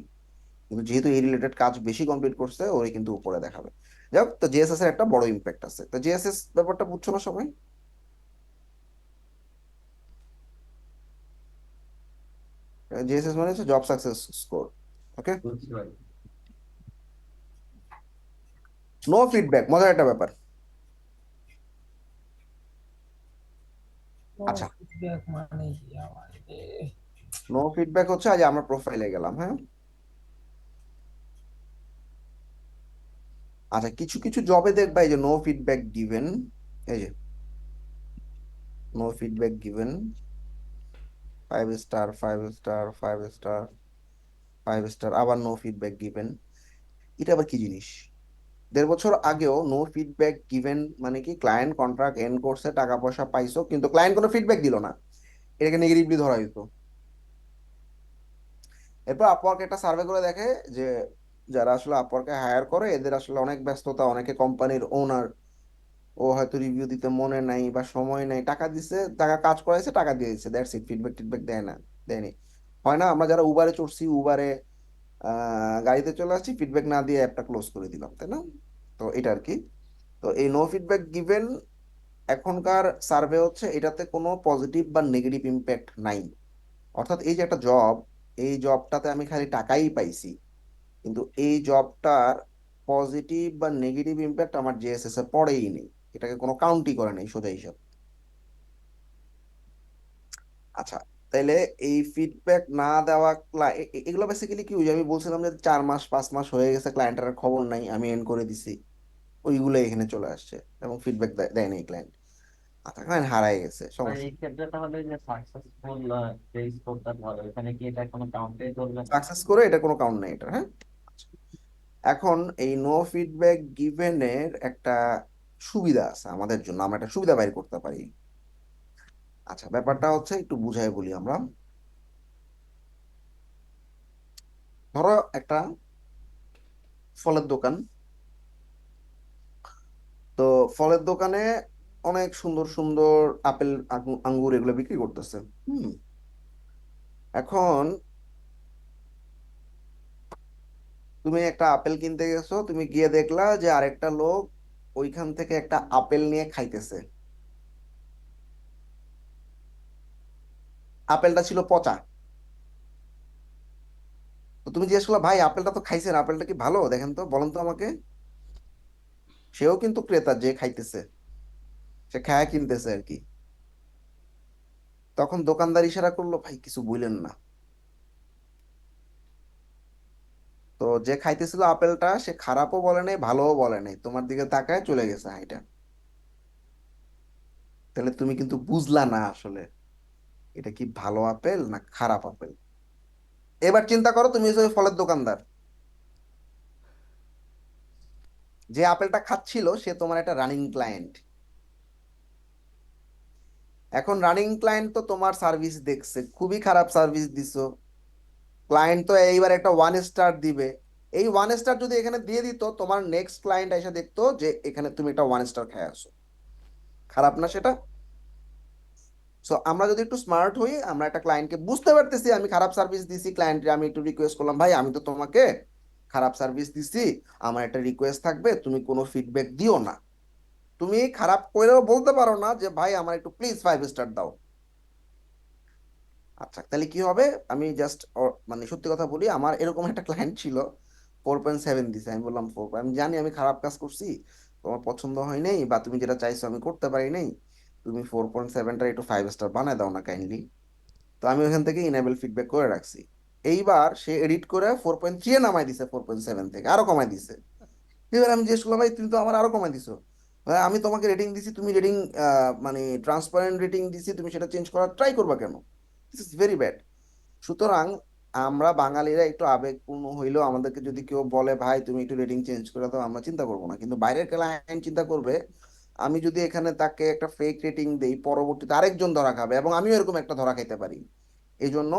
কিন্তু যেহেতু এই রিলেটেড কাজ বেশি কমপ্লিট করছে, ওরে কিন্তু উপরে দেখাবে। যাই হোক, তো জেএসএস এর একটা বড় ইম্প্যাক্ট আছে। তো জেএসএস ব্যাপারটা বুঝছো না সবাই? জেএসএস মানে হচ্ছে জব সাকসেস স্কোর, ওকে? বুঝতে পারি। নো ফিডব্যাক, মজার একটা ব্যাপার। আচ্ছা, ফিডব্যাক মানে কি আমার নো ফিডব্যাক হচ্ছে, আজ আমরা প্রোফাইলে গেলাম, হ্যাঁ। আচ্ছা, কিছু কিছু জবে দেখবা এই যে নো ফিডব্যাক গিভেন, এই যে no feedback given, 5 star, 5 star, 5 star, 5 star, আবার নো ফিডব্যাক গিভেন। এটা আবার কি জিনিস? 1.5 বছর আগেও নো ফিডব্যাক গিভেন মানে কি, ক্লায়েন্ট কন্ট্রাক্ট এন্ড করছে, টাকা পয়সা পাইছো, কিন্তু ক্লায়েন্ট কোনো ফিডব্যাক দিল না, এটাকে নেগেটিভলি ধরা হইতো। এরপর আপওয়ার্ক একটা সার্ভে করে দেখে যে যারা আসলে আপওয়ার্কে হায়ার করে, এদের আসলে অনেক ব্যস্ততা, অনেকে কোম্পানির ওনার, ও হয়তো রিভিউ দিতে মনে নাই বা সময় নাই, টাকা দিছে, টাকা কাজ করাইছে, টাকা দিয়ে দিচ্ছে, দ্যাটস ইট, ফিডব্যাক টিডব্যাক দেয় না, দেয়নি। হয় না, আমরা যারা উবারে চড়ছি, উবারে গাড়িতে চলে আসছি, ফিডব্যাক না দিয়ে অ্যাপটা ক্লোজ করে দিলাম, তাই না? তো এটা আর কি। তো এই নো ফিডব্যাক গিভেন এখনকার সার্ভে হচ্ছে, এটাতে কোনো পজিটিভ বা নেগেটিভ ইম্প্যাক্ট নাই। অর্থাৎ এই যে একটা জব, এই জবটাতে আমি খালি টাকাই পাইছি, কিন্তু এই জবটার পজিটিভ বা নেগেটিভ ইম্প্যাক্ট আমার জেএসএস এ পড়েই নেই, এটাকে কোনো কাউন্টই করে নেই, সোজা হিসাব। আচ্ছা, তাইলে এই ফিডব্যাক না দেওয়া এগুলো বেসিক্যালি কি, ওই যে আমি বলছিলাম যে 4 মাস 5 মাস হয়ে গেছে ক্লায়েন্টের খবর নাই, আমি এন্ড করে দিছি, ওইগুলো এখানে চলে আসছে এবং ফিডব্যাক দেয় নাই ক্লায়েন্ট। আচ্ছা, ক্লায়েন্ট হারাই গেছে, ভাই সমস্যা। এই ক্ষেত্রে তাহলে যে সাকসেসফুল যে স্কোরটা ধরো এখানে কি এটা কোনো কাউন্টে ধরবে না? সাকসেস করে এটা কোনো কাউন্ট নেই এটা, হ্যাঁ। আচ্ছা, এখন এই নো ফিডব্যাক গিভেনের একটা সুবিধা আছে আমাদের জন্য, আমরা একটা সুবিধা বাইর করতে পারি। আচ্ছা, ব্যাপারটা হচ্ছে একটু বুঝাই বলি আমরা। ধরো একটা ফলের দোকান, তো ফলের দোকানে অনেক সুন্দর সুন্দর আপেল আঙ্গুর এগুলো বিক্রি করতেছে। হুম। এখন তুমি একটা আপেল কিনতে গেছো, তুমি গিয়ে দেখলা যে আরেকটা লোক ওইখান থেকে একটা আপেল নিয়ে খাইতেছে। আপেলটা ছিল পচা। তো তুমি জিজ্ঞেস করলা, ভাই আপেলটা তো খাইছেন, আপেলটা কি ভালো দেখেন তো, বলেন তো আমাকে। সেও কিন্তু ক্রেতা, যে খাইতেছে, সে খায়া কিনতেছে আর কি। তখন দোকানদার ইশারা করলো, ভাই কিছু বললেন না। তো যে খাইতেছিল আপেলটা, সে খারাপও বলে নাই ভালোও বলে নাই, তোমার দিকে তাকায় চলে গেছে হাইটা। তাহলে তুমি কিন্তু বুঝলা না আসলে এটা কি ভালো আপেল না খারাপ আপেল। এবার চিন্তা করো, তুমি হচ্ছে ওই ফলের দোকানদার, যে আপেলটা খাচ্ছিল সে তোমার একটা রানিং ক্লায়েন্ট। এখন রানিং ক্লায়েন্ট তো তোমার সার্ভিস দেখছে, খুবই খারাপ সার্ভিস দিছো। ক্লায়েন্ট তো এইবার একটা 1 স্টার দিবে। এই 1 স্টার যদি এখানে দিয়ে দিত, তোমার নেক্সট ক্লায়েন্ট এসে দেখতো যে এখানে তুমি একটা 1 স্টার খেয়ে আসো। খারাপ না সেটা? সো আমরা যদি একটু স্মার্ট হই, আমরা একটা ক্লায়েন্টকে বুঝতে পারতেছি আমি খারাপ সার্ভিস দিছি, ক্লায়েন্টকে আমি একটু রিকোয়েস্ট করলাম, ভাই আমি তো তোমাকে খারাপ সার্ভিস দিছি, আমার একটা রিকোয়েস্ট থাকবে, তুমি কোনো ফিডব্যাক দিও না। তুমি খারাপ করেও বলতে পারো না যে ভাই আমার একটু প্লিজ 5 স্টার দাও। আচ্ছা, তাহলে কি হবে? আমি জাস্ট মানে সত্যি কথা বলি, আমার এরকম একটা ক্লায়েন্ট ছিল, 4.7 দিছে। আমি বললাম 4, আমি জানি আমি খারাপ কাজ করছি, তোমার পছন্দ হয় নাই বা তুমি যেটা চাইছো আমি করতে পারি নাই, তুমি 4.7টা একটু 5 স্টার বানায় দাও না কাইন্ডলি। তো আমি ওখান থেকে ইনেবল ফিডব্যাক করে রাখছি। এইবার সে এডিট করে 4.3 এ নামাই দিছে, 4.7 থেকে আরো কমাই দিছে। এবার আমি জিজ্ঞেস করলাম, ভাই তুমি তো আমার আরো কমাই দিছো। আমি তোমাকে রেটিং দিছি, তুমি রেটিং মানে ট্রান্সপারেন্ট রেটিং দিছি, তুমি সেটা চেঞ্জ করার ট্রাই করবা কেন? This is very bad. সুতরাং আমরা বাঙালিরা একটু আবেগপূর্ণ হইলেও আমাদেরকে যদি কেউ বলে ভাই তুমি একটু রেটিং চেঞ্জ করে দাও, আমরা চিন্তা করবো না, কিন্তু বাইরের ক্লায়েন্ট চিন্তা করবে আমি যদি এখানে তাকে একটা ফেক রেটিং দেই, পরবর্তীতে আরেকজন ধরা খাবে এবং আমিও এরকম একটা ধরা খাইতে পারি। এই জন্য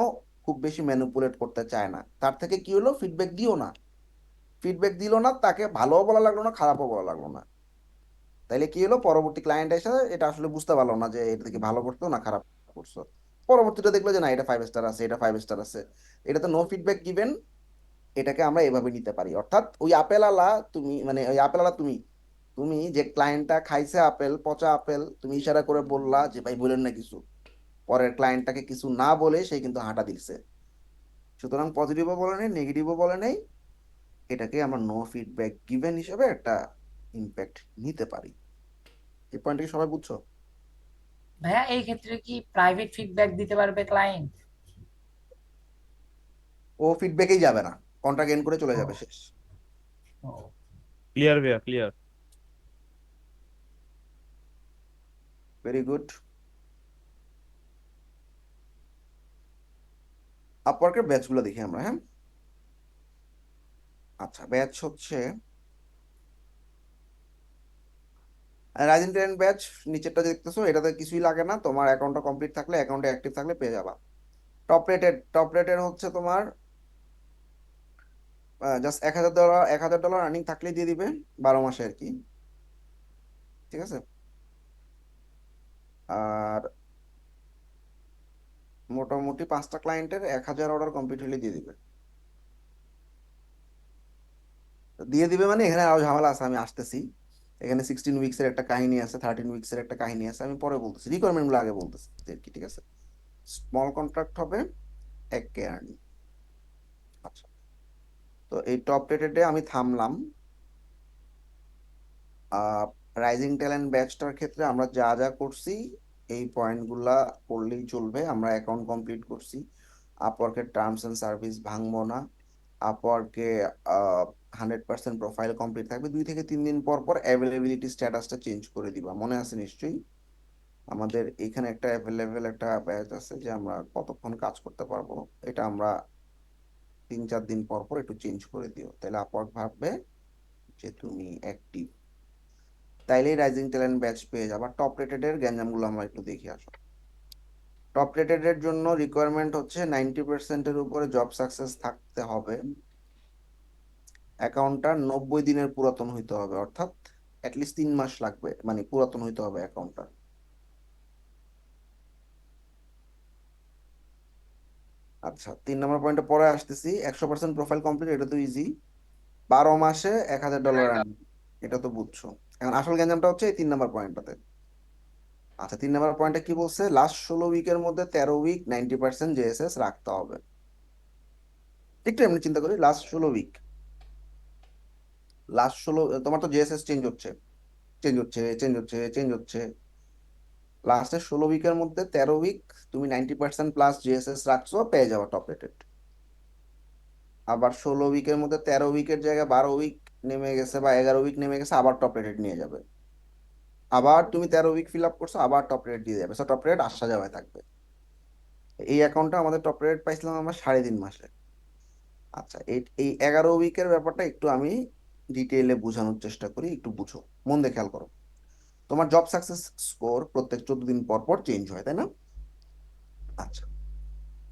খুব বেশি ম্যানিপুলেট করতে চায় না। তার থেকে কি হলো, ফিডব্যাক দিও না। ফিডব্যাক দিল না, তাকে ভালোও বলা লাগলো না, খারাপও বলা লাগলো না। তাইলে কি হলো, পরবর্তী ক্লায়েন্ট এসে এটা আসলে বুঝতে পারলো না যে এটা থেকে ভালো করতো না খারাপ করছো। পরবর্তীতে দেখলো যে না, এটা 5 স্টার আছে, এটা 5 স্টার আছে। এটা তো নো ফিডব্যাক গিভেন। এটাকে আমরা এভাবে নিতে পারি, অর্থাৎ ওই আপেল আলা তুমি, মানে ওই আপেল আলা তুমি, তুমি যে ক্লায়েন্টটা খাইছে আপেল, পচা আপেল, তুমি ইশারা করে বললা যে ভাই বলেন না কিছু, পরের ক্লায়েন্টটাকে কিছু না বলে সে কিন্তু হাঁটা দিচ্ছে। সুতরাং পজিটিভও বলে নেই, নেগেটিভও বলে নেই, এটাকে আমরা নো ফিডব্যাক গিভেন হিসেবে একটা ইম্প্যাক্ট নিতে পারি। এই পয়েন্টটা কি সবাই বুঝছো? ভাইয়া এই ক্ষেত্রে কি প্রাইভেট ফিডব্যাক দিতে পারবে ক্লায়েন্ট? ও ফিডব্যাকেই যাবে না, কন্ট্রাক্ট এন্ড করে চলে যাবে, শেষ। ক্লিয়ার ভাইয়া, ক্লিয়ার। Very good. আপওয়ার্কের ব্যাচগুলো দেখি আমরা, হ্যাঁ। আচ্ছা, ব্যাচ হচ্ছে রাইজিং ট্যালেন্ট ব্যাচ। নিচেরটা দেখতেছো, এটাতে কিছুই লাগে না, তোমার অ্যাকাউন্টটা কমপ্লিট থাকলে, অ্যাকাউন্টে অ্যাক্টিভ থাকলে পেয়ে যাবা। টপ রেটেড হচ্ছে তোমার জাস্ট $1,000, $1,000 আর্নিং থাকলেই দিয়ে দিবে, 12 মাসে আর কি। ঠিক আছে। আর মোটামুটি 5টা ক্লায়েন্টের 1,000 অর্ডার কমপ্লিট হলে দিয়ে দিবে। দিয়ে দিবে মানে এখানে আরো ঝামেলা আছে, আমি আসতেছি। এখানে 16 উইক্সের একটা কাহিনী আছে, 13 উইক্সের একটা কাহিনী আছে, আমি পরে বলতেছি, রিকোয়ারমেন্ট গুলো আগে বলতেছি আর কি। ঠিক আছে। স্মল কন্ট্রাক্ট হবে 1K আর্নিং। আচ্ছা, তো এই টপ রেটেডে আমি থামলাম। রাইজিং ট্যালেন্ট ব্যাচটার ক্ষেত্রে আমরা যা যা করছি এই পয়েন্টগুলা করলেই চলবে। আমরা অ্যাকাউন্ট কমপ্লিট করছি, আপওয়ার্কের টার্মস এন্ড সার্ভিস ভাঙবো না, আপওয়ার্কে 100% প্রোফাইল কমপ্লিট থাকবে, 2 থেকে 3 দিন পর পর অ্যাভেলেবিলিটি স্ট্যাটাসটা চেঞ্জ করে দিবা, মনে আছে নিশ্চয়ই? আমাদের এখানে একটা অ্যাভেলেবেল একটা ব্যাচ আছে যে আমরা কতক্ষণ কাজ করতে পারবো, এটা আমরা 3-4 দিন পর পর একটু চেঞ্জ করে দিও, তাহলে আপওয়ার্ক ভাববে যে তুমি অ্যাক্টিভ, তাইলেই রাইজিং ট্যালেন্ট ব্যাচ পেয়ে যাবা। টপ রেটেড এর গ্যাঞ্জামগুলো আমরা একটু দেখি আসো। টপ রেটেড এর জন্য রিকোয়ারমেন্ট হচ্ছে 90%-এর উপরে জব সাকসেস থাকতে হবে, অ্যাকাউন্টটা 90 দিনের পুরাতন হইতে হবে, অর্থাৎ অ্যাটলিস্ট 3 মাস লাগবে, মানে পুরাতন হইতে হবে অ্যাকাউন্টটা। আচ্ছা, 3 নম্বর পয়েন্টে পরে আসতেছি। 100% প্রোফাইল কমপ্লিট, এটা তো ইজি। 12 মাসে $1000 আর্ন, এটা তো বুঝছো। এখন আসল গ্যাঞ্জামটা হচ্ছে এই 3 নম্বর পয়েন্টটাতে। আচ্ছা, 3 নম্বর পয়েন্টে কি বলছে? লাস্ট 16 উইকের মধ্যে 13 উইক 90% জেএসএস রাখতে হবে। একটু এমনি চিন্তা করি, লাস্ট 16 তোমার তো জেএসএস চেঞ্জ হচ্ছে, চেঞ্জ হচ্ছে, চেঞ্জ হচ্ছে, চেঞ্জ হচ্ছে। লাস্টের 16 উইকের মধ্যে 13 উইক তুমি 90% প্লাস জিএসএস রাখছো, পেয়ে যাবে টপ রেটেড। আবার 16 উইকের মধ্যে 13 উইকের জায়গায় 12 উইক নেমে গেছে বা 11 উইক নেমে গেছে, আবার টপ রেটেড নিয়ে যাবে। আবার তুমি 13 উইক ফিল আপ করছো, আবার টপ রেট দিয়ে যাবে, টপ রেট আসা যাওয়ায় থাকবে। এই অ্যাকাউন্টটা আমাদের টপ রেট পাইছিলাম আমরা 3.5 মাসে। আচ্ছা, এই এই 11 উইকের ব্যাপারটা একটু আমি ডিটেইলে বোঝানোর চেষ্টা করি, একটু বুঝো, মন দিয়ে খেয়াল করো। তোমার জব সাকসেস স্কোর প্রত্যেক 14 দিন পর পর চেঞ্জ হয়, তাই না? আচ্ছা,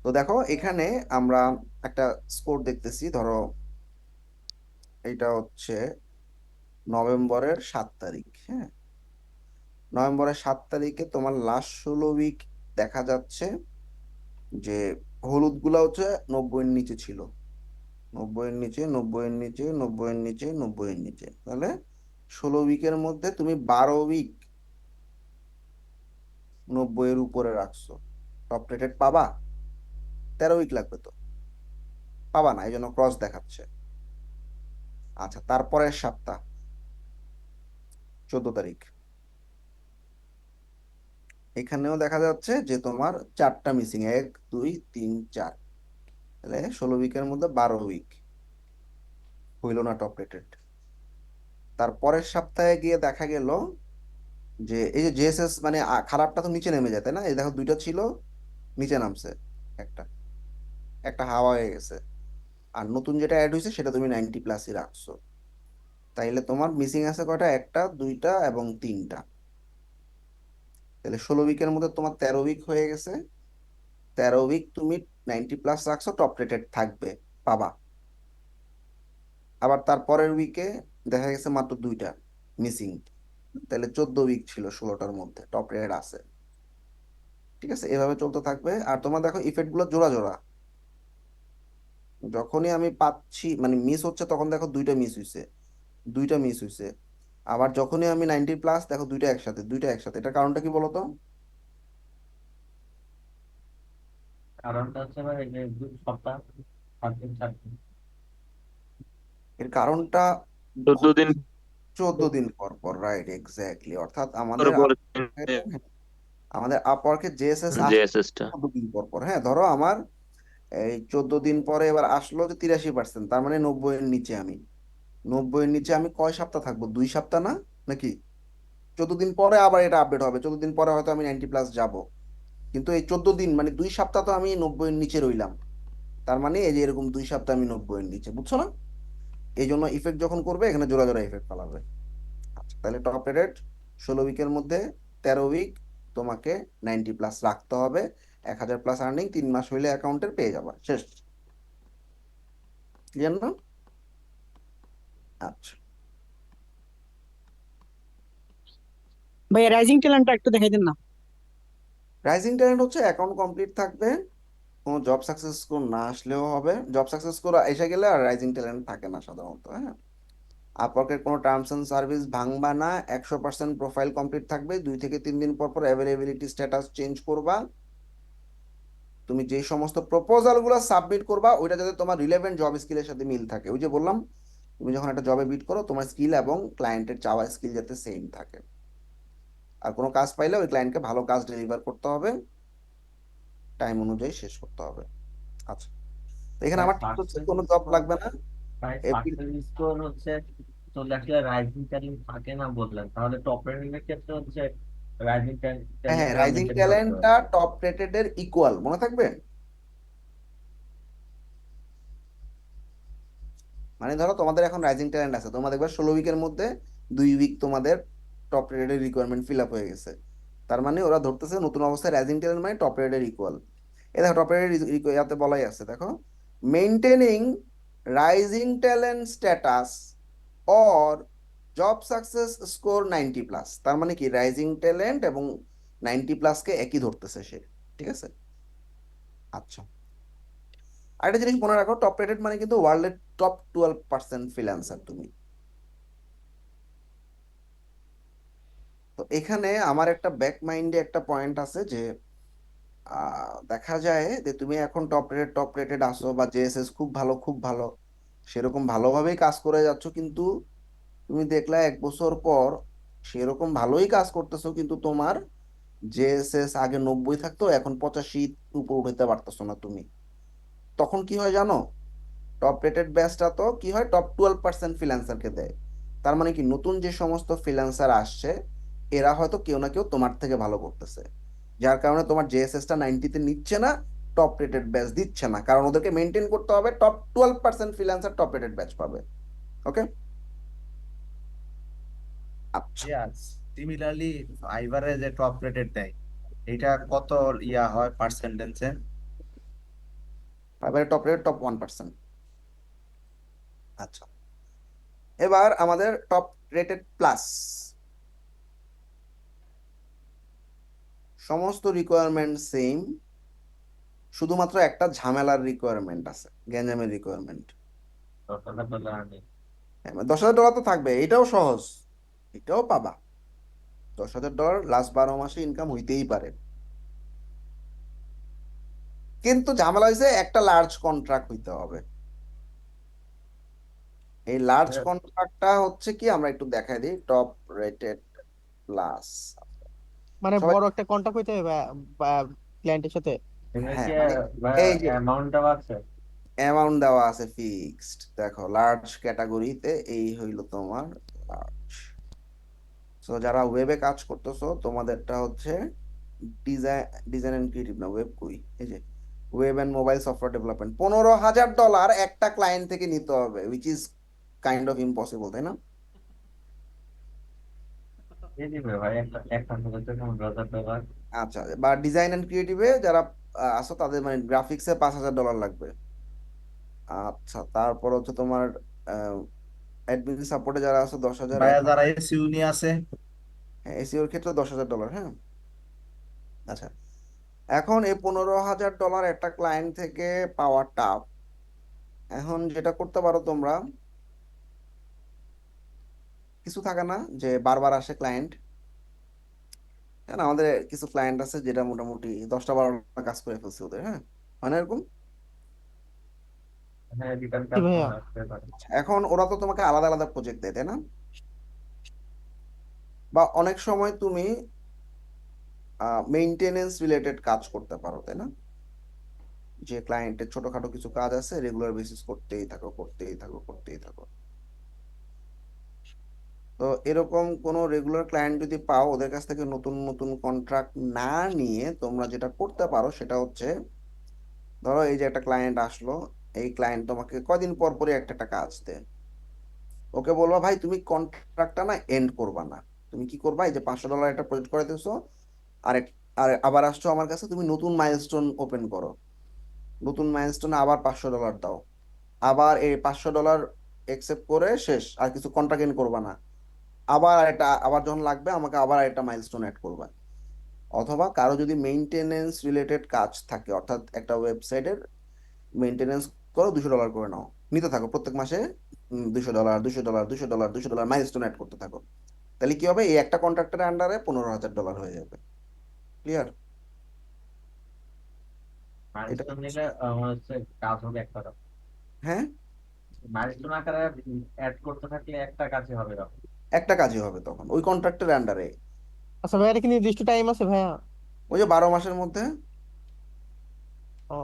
তো দেখো এখানে আমরা একটা স্কোর দেখতেছি, ধরো এটা হচ্ছে নভেম্বরের 7 তারিখ, হ্যাঁ, নভেম্বরের 7 তারিখে তোমার লাস্ট 16 উইক দেখা যাচ্ছে যে হলুদ গুলা হচ্ছে 90-এর নিচে ছিল, 90-এর নিচে, 90-এর নিচে, 90-এর নিচে, 90-এর নিচে, তাহলে 16 উইকের মধ্যে তুমি 12 উইক 90-এর উপরে রাখছো, টপ রেটেড পাবা? 13 উইক লাগবে তো, পাবা না, এই জন্য ক্রস দেখাচ্ছে। আচ্ছা, তারপরের সপ্তাহ 14 তারিখ, এখানেও দেখা যাচ্ছে যে তোমার 4টা মিসিং, 1 2 3 4, তাহলে 16 উইকের মধ্যে 12 উইক হইল না টপ রেটেড। তারপরের সপ্তাহে গিয়ে দেখা গেল যে এই যে জেএসএস মানে খারাপটা তো নিচে নেমে যায়, তাই না? এই দেখো 2টা ছিল, নিচে নামছে, একটা একটা হাওয়া হয়ে গেছে, আর নতুন যেটা অ্যাড হয়েছে সেটা তুমি 90+ রাখছো, তাইলে তোমার মিসিং আছে কয়টা? 1টা, 2টা এবং 3টা, তাহলে 16 উইকের মধ্যে তোমার 13 উইক হয়ে গেছে। 13 উইক তুমি 90+ রাখছো, টপ রেটেড থাকবে, পাবা। আবার তারপরের উইকে দেখা গেছে মাত্র 2টা মিসিং, তাহলে 14 উইক ছিল 16টার মধ্যে, টপ রেটেড আছে। ঠিক আছে, এভাবে চলতে থাকবে। আর তোমার দেখো ইফেক্ট গুলো জোড়া জোড়া, যখনই আমি পাচ্ছি মানে মিস হচ্ছে, তখন দেখো 2টা মিস হয়েছে, 2টা মিস হয়েছে। আবার যখনই আমি 90+, দেখো 2টা একসাথে, 2টা একসাথে, এটার কারণটা কি বলতো? কারণটা হচ্ছে ভাই এই যে 2 সপ্তাহ 7 দিন 7 দিন। এর কারণটা 14 দিন 14 দিন পর পর, রাইট, এক্স্যাক্টলি, অর্থাৎ পর পর আমাদের আপওয়ার্কের জেএসএস আসে জেএসএসটা 14 দিন পর পর। হ্যাঁ, ধরো আমার এই 14 দিন পরে এবার আসলো যে 83%, তার মানে 90-এর নিচে আমি, 90-এর নিচে আমি কয় সপ্তাহ থাকবো? 2 সপ্তাহ না নাকি? 14 দিন পরে আবার এটা আপডেট হবে, 14 দিন পরে হয়তো আমি 90+ যাব, কিন্তু এই 14 দিন মানে 2 সপ্তাহ তো আমি 90-এর নিচে রইলাম, তার মানে এই যে এরকম 2 সপ্তাহ আমি 90-এর নিচে, বুঝছো না? এই জন্য ইফেক্ট যখন করবে এখানে জোড়া জোড়া ইফেক্ট পালাবে। আচ্ছা, তাহলে টপ রেটেড 16 উইকের মধ্যে 13 উইক তোমাকে 90+ রাখতে হবে, 1000+ আর্নিং 3 মাস হইলে অ্যাকাউন্টের পেয়ে যাবা, শেষ। ক্লিয়ার না? আচ্ছা, ভাই রাইজিং ট্যালেন্টটা একটু দেখাই দেন না। রাইজিং ট্যালেন্ট হচ্ছে অ্যাকাউন্ট কমপ্লিট থাকবে, কোনো জব সাকসেস স্কোর না আসলেও হবে, জব সাকসেস স্কোর এসে গেলে আর রাইজিং ট্যালেন্ট থাকে না সাধারণত। হ্যাঁ, আপওয়ার্কের কোনো টার্মস এন্ড সার্ভিস ভাঙবা না, 100% প্রোফাইল কমপ্লিট থাকবে, 2 থেকে 3 দিন পর পর অ্যাভেলেবিলিটি স্ট্যাটাস চেঞ্জ করবা, তুমি যে সমস্ত প্রপোজাল গুলো সাবমিট করবা ওইটা যাতে তোমার রিলেভেন্ট জব স্কিলের সাথে মিল থাকে, ওই যে বললাম তুমি যখন একটা জবে বিট করো তোমার স্কিল এবং ক্লায়েন্টের চাওয়া স্কিল যাতে সেম থাকে। আর কোনো কাজ পাইলে ওই ক্লায়েন্টকে ভালো কাজ ডেলিভার করতে হবে, টাইম অনুযায়ী শেষ করতে হবে। আচ্ছা, তো এখানে ভাই আমার ঠিক হচ্ছে কোনো জব লাগবে না। ভাই এভরি সাকসেস স্কোর হচ্ছে চলে আসলে রাইজিং ট্যালেন্ট থাকে না বললেন, তাহলে টপ রেটিং এর ক্ষেত্রে হচ্ছে রাইজিং হ্যাঁ, ট্যালেন্টটা রাইজিং মেনটেন করতে হবে। ট্যালেন্টটা টপ রেটেড এর ইকুয়াল, মনে থাকবে। মানে ধরো তোমাদের এখন রাইজিং ট্যালেন্ট আছে, তোমরা দেখবে 16 উইকের মধ্যে 2 উইক তোমাদের top rated requirement fill up হয়ে গেছে। তার মানে ওরা ধরতেছে নতুন অবস্থায় রাইজিং ট্যালেন্ট মানে টপ রেটেড ইকুয়াল। এ দেখো টপ রেটেড ইয়াতে বলাই আছে, দেখো maintaining rising talent status or job success score 90+। তার মানে কি রাইজিং ট্যালেন্ট এবং 90+কে একই ধরতেছে সে, ঠিক আছে। আচ্ছা, আরেকটা জিনিস মনে রাখো, টপ রেটেড মানে কিন্তু ওয়ার্ল্ডের টপ 12% ফ্রিল্যান্সার তুমি। তো এখানে আমার একটা ব্যাক মাইন্ডে একটা পয়েন্ট আছে যে দেখা যায় যে তুমি এখন টপ রেটেড আসো বা জেএসএস খুব ভালো খুব ভালো, সেরকম ভালোভাবেই কাজ করে যাচ্ছ, কিন্তু তুমি দেখলা 1 বছর পর সেরকম ভালোই কাজ করতেছো, কিন্তু তোমার জেএসএস আগে 90 থাকতো, এখন 85 উপর উঠাতে পারতেছো না তুমি। তখন কি হয় জানো, টপ রেটেড ব্যাচটা তো কি হয়, টপ 12% ফ্রিল্যান্সারকে দেয়। তার মানে কি নতুন যে সমস্ত ফ্রিল্যান্সার আসছে এরা হয়তো কেউ না কেউ তোমার থেকে ভালো করতেছে, যার কারণে তোমার জেএসএসটা 90-তে নিচ্ছে না, টপ রেটেড ব্যাচ দিচ্ছে না, কারণ ওদেরকে মেনটেন করতে হবে, top 12% freelancer top rated batch পাবে। ওকে, আচ্ছা। সিমিলারলি ফাইবারে যে টপ রেটেড দেয় এটা কত ইয়া হয় পার্সেন্টেজে? এবারে টপ রেটেড টপ 1%। আচ্ছা, এবার আমাদের টপ রেটেড প্লাস, সমস্ত রিকোয়ারমেন্ট সেম, শুধুমাত্র একটা ঝামেলার রিকোয়ারমেন্ট আছে, গ্যাঞ্জামের রিকোয়ারমেন্ট। $10,000 $10,000 তো থাকবে, এটাও সহজ, এটাও পাবা। $10,000 লাস্ট 12 মাসে ইনকাম হইতেই পারে, কিন্তু ঝামেলা হয়েছে একটা লার্জ কন্ট্রাক্ট হইতে হবে। এই লার্জ কন্ট্রাক্টটা হচ্ছে কি, আমরা একটু দেখাই দিই, টপ রেটেড প্লাস। মানে সবাই, বড় একটা কন্টাক্ট হইতে হবে ক্লায়েন্টের সাথে। এখানে হ্যাঁ কি মানে এই যে অ্যামাউন্টটা আছে? অ্যামাউন্ট দেওয়া আছে ফিক্সড, দেখো লার্জ ক্যাটাগরিতে এই হইলো তোমার লার্জ। সো যারা ওয়েবে কাজ করতেছো তোমাদেরটা হচ্ছে ডিজাইন ডিজাইন এন্ড ক্রিয়েটিভ, না ওয়েব কই, এই যে web and mobile software development, $15,000 একটা ক্লায়েন্ট থেকে নিতে হবে, which is kind of impossible, তাই না? দিয়ে দিবে ভাই একটা হচ্ছে $15,000। আচ্ছা, বা ডিজাইন এন্ড ক্রিয়েটিভে যারা আসো তাদের মানে গ্রাফিক্সে $5,000 লাগবে। আচ্ছা, তারপর হচ্ছে তোমার অ্যাডমিন সাপোর্টে যারা আছে 10,000। ভাইয়া যারা এসইউ নিয়ে আছে হ্যাঁ, এসিওর ক্ষেত্রে $10,000। হ্যাঁ, আচ্ছা, এখন এই $15,000 একটা ক্লায়েন্ট থেকে পাওয়া টাফ। এখন যেটা করতে পারো তোমরা, কিছু থাকে না যে বারবার আসে ক্লায়েন্ট, হ্যাঁ, আমাদের কিছু ক্লায়েন্ট আছে যেটা মোটামুটি 10টা 12টা কাজ করে ফেলছে ওদের, হ্যাঁ, মানে এরকম। হ্যাঁ, রিটার্ন কি ভাইয়া? কাস্টমার আসতে পারে। এখন ওরা তো তোমাকে আলাদা আলাদা প্রজেক্ট দেয়, তাই না? বা অনেক সময় তুমি মেইনটেনেন্স রিলেটেড কাজ করতে পারো, তাই না? যে ক্লায়েন্টের ছোটখাটো কিছু কাজ আছে, রেগুলার বেসিস করতেই থাকো করতেই থাকো করতেই থাকো। তো এরকম কোনো রেগুলার ক্লায়েন্ট যদি পাও, ওদের কাছ থেকে নতুন নতুন কন্ট্রাক্ট না নিয়ে তোমরা যেটা করতে পারো সেটা হচ্ছে, ধরো এই যে একটা ক্লায়েন্ট আসলো, এই ক্লায়েন্ট তোমাকে কয়দিন পর পরে একটা একটা কাজ দেয়, ওকে বলবা ভাই তুমি কন্ট্রাক্টটা না এন্ড করবা না, তুমি কি করবা, এই যে $500 একটা প্রজেক্ট করে দিছো, আর আর আবার আসছো আমার কাছে, তুমি নতুন মাইলস্টোন ওপেন করো, নতুন মাইলস্টোনে আবার $500 দাও, আবার এই $500 একসেপ্ট করে শেষ, আর কিছু কন্ট্রাক্ট এন্ড করবা না, আবার এটা আবার যখন লাগবে আমাকে আবার একটা মাইলস্টোন অ্যাড করবা। অথবা কারো যদি মেইনটেনেন্স রিলেটেড কাজ থাকে, অর্থাৎ একটা ওয়েবসাইটের মেইনটেনেন্স করো, $200 করে নাও, নিতে থাকো প্রত্যেক মাসে $200 $200 $200 $200 মাইলস্টোন অ্যাড করতে থাকো, তাহলে কি হবে, এই একটা কন্ট্রাক্টের আন্ডারে $15,000 হয়ে যাবে। ক্লিয়ার? এটা মাইলস্টোন নিলে আমার হচ্ছে কাজ হবে একটা। হ্যাঁ, মাইলস্টোন আকারে অ্যাড করতে থাকলে একটা কাজই হবে তখন। একটা কাজই হবে তখন ওই কন্ট্রাক্টের আন্ডারে। আচ্ছা ভাইয়া, এটা কি নির্দিষ্ট টাইম আছে ভাইয়া? ওই যে 12 মাসের মধ্যে। ও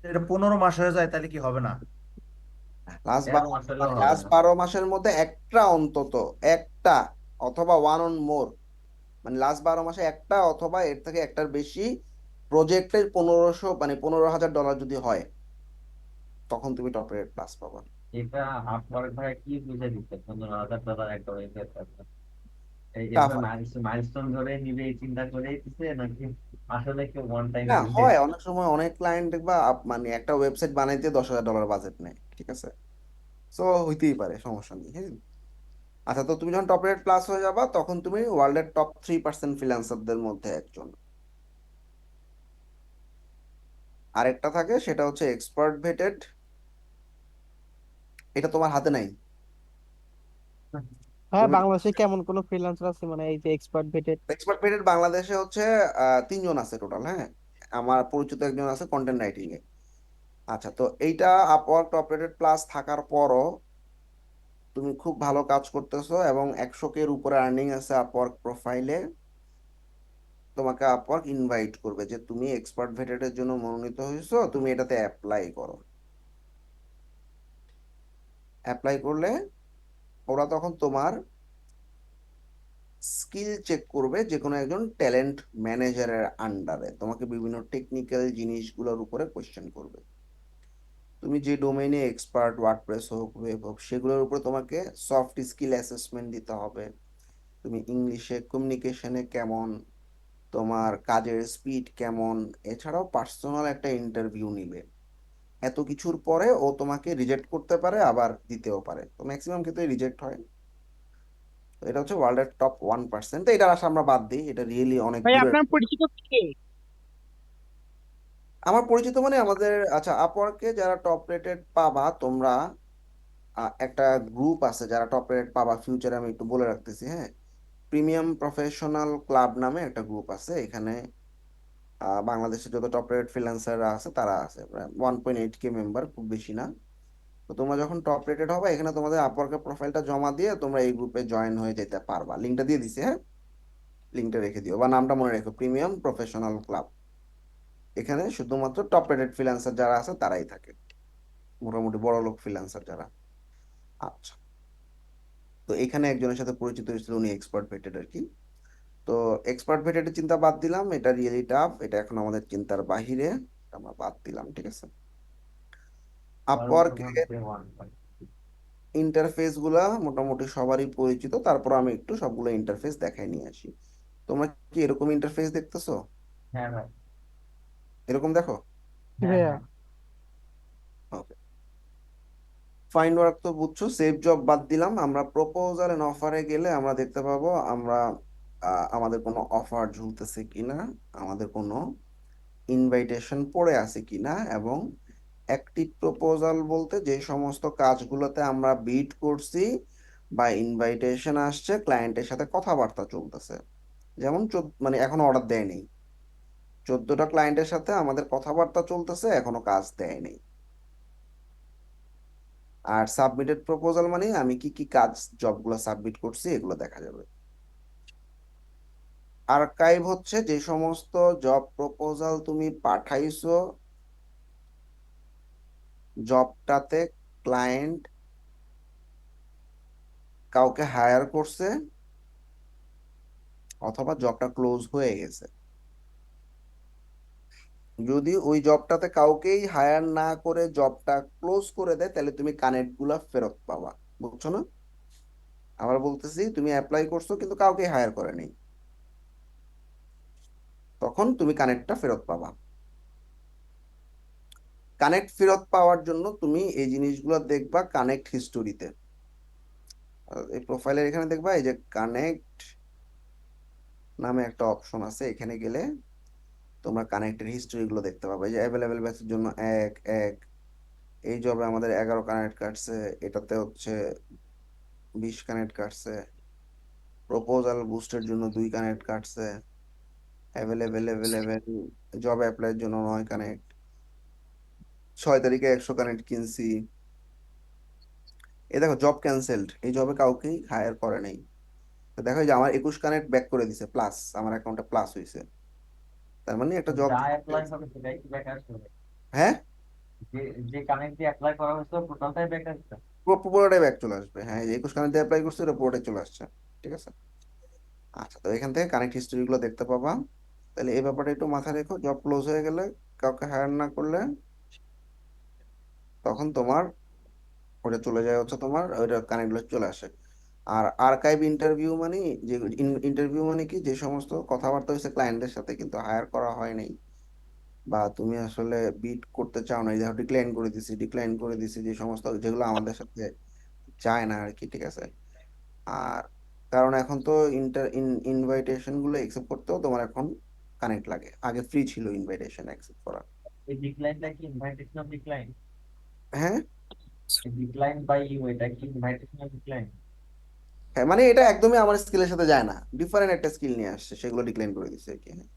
এটা 15 মাস হয়ে যায় তাহলে কি হবে না? লাস্ট 13 মাস হলেও হবে লাস্ট না। 12 মাসের মধ্যে একটা অন্তত, একটা অথবা ওয়ান অন মোর, মানে লাস্ট 12 মাসে একটা অথবা এর থেকে একটার বেশি প্রজেক্টের 1500 মানে $15,000 যদি হয়, তখন তুমি টপ রেট প্লাস পাবা। এটা আপনার ভাই কি বুঝে দিচ্ছে $15,000 একটা ওয়েবসাইট আছে? টাফ। এবার মাইলস্টোন ধরে নিবে এই চিন্তা করেই দিচ্ছে নাকি আসলে কেউ ওয়ান টাইম না, দিবে? হয় অনেক সময় অনেক ক্লায়েন্ট দেখবা মানে একটা ওয়েবসাইট বানাইতে $10,000 বাজেট নেয়, ঠিক আছে? সো হইতেই পারে, সমস্যা নেই, হ্যাঁ। আচ্ছা, তো তুমি যখন টপ রেট প্লাস হয়ে যাবা, তখন তুমি ওয়ার্ল্ডের টপ 3% ফ্রিল্যান্সারদের মধ্যে একজন। আরেকটা থাকে, সেটা হচ্ছে এক্সপার্ট ভেটেড। এটা তোমার হাতে নাই। হ্যাঁ, তুমি বাংলাদেশে কেমন কোন ফ্রিল্যান্সার আছে মানে এই যে এক্সপার্ট ভেটেড? এক্সপার্ট ভেটেড বাংলাদেশে হচ্ছে 3 জন আছে টোটাল, হ্যাঁ। আমার পরিচিত একজন আছে কন্টেন্ট রাইটিং এ। আচ্ছা, তো এইটা আপওয়ার্ক টপ রেটেড প্লাস থাকার পরও তুমি খুব ভালো কাজ করতেছো এবং 100K-র উপরে আর্নিং আছে আপওয়ার্ক প্রোফাইলে, তোমাকে আপওয়ার্ক ইনভাইট করবে যে তুমি এক্সপার্ট ভেটেডের জন্য মনোনীত হয়েছো, তুমি এটাতে অ্যাপ্লাই করো। অ্যাপ্লাই করলে ওরা তখন তোমার স্কিল চেক করবে, যে কোনো একজন ট্যালেন্ট ম্যানেজারের আন্ডারে তোমাকে বিভিন্ন টেকনিক্যাল জিনিসগুলোর উপরে কোয়েশ্চেন করবে। তুমি যে ডোমেইনে এক্সপার্ট, ওয়ার্ডপ্রেস হোক, ওয়েব হোক, সেগুলোর উপরে তোমাকে সফট স্কিল অ্যাসেসমেন্ট দিতে হবে। তুমি ইংলিশে কমিউনিকেশনে কেমন, তোমার কাজের স্পিড কেমন, এছাড়াও পার্সোনাল একটা ইন্টারভিউ নিবে। এত কিছুর পরে ও তোমাকে রিজেক্ট করতে পারে, আবার দিতেও পারে, তো ম্যাক্সিমাম ক্ষেত্রে রিজেক্ট হয়। তো এটা হচ্ছে ওয়ার্ল্ডের টপ 1%। তো এটার আশা আমরা বাদ দিই, এটা রিয়েলি অনেক ভাই দূরের। আপনার পরিচিত কে? আমার পরিচিত মানে আমাদের, আচ্ছা, আপওয়ার্কে যারা টপ রেটেড পাবা তোমরা, একটা গ্রুপ আছে যারা টপ রেটেড পাবা ফিউচারে, আমি একটু বলে রাখতেছি, হ্যাঁ। প্রিমিয়াম প্রফেশনাল ক্লাব নামে একটা গ্রুপ আছে এখানে। বাংলাদেশে যত টপ রেটেড ফ্রিল্যান্সাররা আছে তারা আছে, প্রায় 1.8K মেম্বার, খুব বেশি না। তো তোমরা যখন টপ রেটেড হবে, এখানে তোমাদের আপওয়ার্কের প্রোফাইলটা জমা দিয়ে তোমরা এই গ্রুপে জয়েন হয়ে যেতে পারবা। লিঙ্কটা দিয়ে দিছি, হ্যাঁ। লিঙ্কটা রেখে দিও বা নামটা মনে রেখো, প্রিমিয়াম প্রফেশনাল ক্লাব। এখানে শুধুমাত্র টপ রেটেড ফ্রিল্যান্সার যারা আছে তারাই থাকে, মোটামুটি বড় লোক ফ্রিল্যান্সার যারা। আচ্ছা, তো এখানে একজনের সাথে পরিচিত হয়েছিল, উনি এক্সপার্ট ভেটেড আর কি। তো এক্সপার্ট ভেটেডের চিন্তা বাদ দিলাম, এটা রিয়েলি টাফ, এটা এখন আমাদের চিন্তার বাহিরে, এটা আমরা বাদ দিলাম, ঠিক আছে। আপওয়ার্ক মধ্যে ওয়ান পয়েন্ট। ইন্টারফেস গুলা মোটামুটি সবারই পরিচিত, তারপর আমি একটু সবগুলো ইন্টারফেস দেখাই নিয়ে আসি। তোমরা কি এরকম ইন্টারফেস দেখতেছো? হ্যাঁ ভাই। এরকম দেখো। কি হ্যাঁ ভাইয়া? হ্যাঁ। ওকে, ফাইন্ড ওয়ার্ক তো বুঝছো, সেভ জব বাদ দিলাম। আমরা প্রপোজাল এন্ড অফারে গেলে আমরা দেখতে পাবো আমরা আমাদের কোনো অফার ঝুলতেছে কিনা, আমাদের কোনো ইনভাইটেশন পড়ে আছে কিনা, এবং অ্যাক্টিভ প্রপোজাল বলতে যে সমস্ত কাজগুলোতে আমরা বিড করছি বা ইনভাইটেশন আসছে, ক্লায়েন্টের সাথে কথাবার্তা চলতেছে। যেমন মানে এখনো অর্ডার দেয়নি, 14টা ক্লায়েন্টের সাথে আমাদের কথাবার্তা চলতেছে, এখনো কাজ দেয়নি। আর সাবমিটেড প্রপোজাল মানে আমি কি কি কাজ, জবগুলো সাবমিট করছি, এগুলো দেখা যাবে। আর্কাইভ হচ্ছে যে সমস্ত জব প্রপোজাল তুমি পাঠাইছো, জবটাতে ক্লায়েন্ট কাউকে হায়ার করছে অথবা জবটা ক্লোজ হয়ে গেছে। যদি ওই জবটাতে কাউকেই হায়ার না করে জবটা ক্লোজ করে দেয়, তাহলে তুমি কানেক্ট গুলা ফেরত পাবা। বুঝছো না? আবার বলতেছি, তুমি অ্যাপ্লাই করছো কিন্তু কাউকে হায়ার করেনি, তখন তুমি কানেক্টটা ফেরত পাবা। কানেক্ট ফেরত পাওয়ার জন্য তুমি এই জিনিসগুলো দেখবা কানেক্ট হিস্টোরিতে। এই প্রোফাইলের এখানে দেখবা এই যে কানেক্ট নামে একটা অপশন আছে, এখানে গেলে তোমরা কানেক্টের হিস্টোরি গুলো দেখতে পাবে। এই যে অ্যাভেলেবেল ব্যাচের জন্য 1 1, এই জবে আমাদের 11 কানেক্ট কাটছে, এটাতে হচ্ছে 20 কানেক্ট কাটছে, প্রপোজাল বুস্টের জন্য 2 কানেক্ট কাটছে, অ্যাভেলেবেল অ্যাভেলেবেল জব অ্যাপ্লাইয়ের জন্য 9 কানেক্ট, 6 তারিখে 100 কানেক্ট কিনছি। এই দেখো জব ক্যান্সেলড, এই জবে কাউকেই হায়ার করে নাই। তো দেখো এই যে আমার 21 কানেক্ট ব্যাক করে দিছে, প্লাস আমার অ্যাকাউন্টে প্লাস হয়েছে, তার মানে একটা জব। যা অ্যাপ্লাই হবে সেটাই কি ব্যাক আসবে? হ্যাঁ, যে যে কানেক্ট দিয়ে অ্যাপ্লাই করা হয়েছিল টোটালটাই ব্যাক আসবে? পুরোটাই ব্যাক চলে আসবে। হ্যাঁ, এই যে 21 কানেক্ট দিয়ে অ্যাপ্লাই করছে এটা পুরোটাই চলে আসছে। ঠিক আছে। আচ্ছা, তো এখান থেকে কানেক্ট হিস্ট্রি গুলো দেখতে পাবা। তাহলে এই ব্যাপারটা একটু মাথায় রেখো, জব ক্লোজ হয়ে গেলে কাউকে হায়ার না করলে তখন তোমার ওটা চলে যায় হচ্ছে তোমার ওইটা কানেক্ট চলে আসে। আর আর্কাইভ ইন্টারভিউ মানে, যে ইন্টারভিউ মানে কি, যে সমস্ত কথাবার্তা হয়েছে ক্লায়েন্টের সাথে কিন্তু হায়ার করা হয় নাই, বা তুমি আসলে বিট করতে চাও না, এই দেখো ডিক্লাইন করে দিছি, যে সমস্ত যেগুলো আমাদের সাথে চায় না আর কি। ঠিক আছে। আর কারণ এখন তো ইনভাইটেশন গুলো একসেপ্ট করতেও তোমার এখন কানেক্ট লাগে, আগে ফ্রি ছিল ইনভাইটেশন অ্যাকসেপ্ট করা। এই ডিক্লাইনটা কি ইনভাইটেশনাল ডিক্লাইন? হ্যাঁ, এই ডিক্লাইন বাই ইউ এটা কি ইনভাইটেশনাল ডিক্লাইন? হ্যাঁ, মানে এটা একদমই আমার স্কিলের সাথে যায় না, ডিফারেন্ট একটা স্কিল নিয়ে আসছে, সেগুলো ডিক্লাইন করে দিচ্ছে আর কি। হ্যাঁ,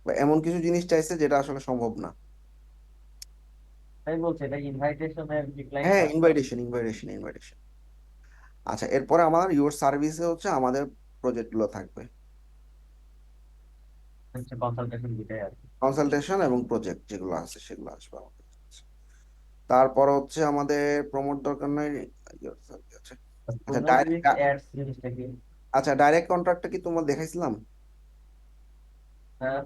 বা এমন কিছু জিনিস চাইছে যেটা আসলে সম্ভব না। তাই বলছে এটা ইনভাইটেশনের হ্যাঁ, ডিক্লাইনটা ইনভাইটেশন। আচ্ছা, এরপরে আমার ইউর সার্ভিসে হচ্ছে আমাদের প্রজেক্ট গুলো থাকবে, হচ্ছে কনসালটেশন দুটাই আর কি। কনসালটেশন এবং প্রজেক্ট যেগুলো আছে সেগুলো আসবে আমাদের কাছে। তারপর হচ্ছে আমাদের প্রমোট দরকার নাই। Your service আছে। আচ্ছা, প্রমোট উইথ অ্যাডস জিনিসটা কি? ডাইরেক্ট কন্ট্রাক্টটা কি তোমার দেখাইছিলাম?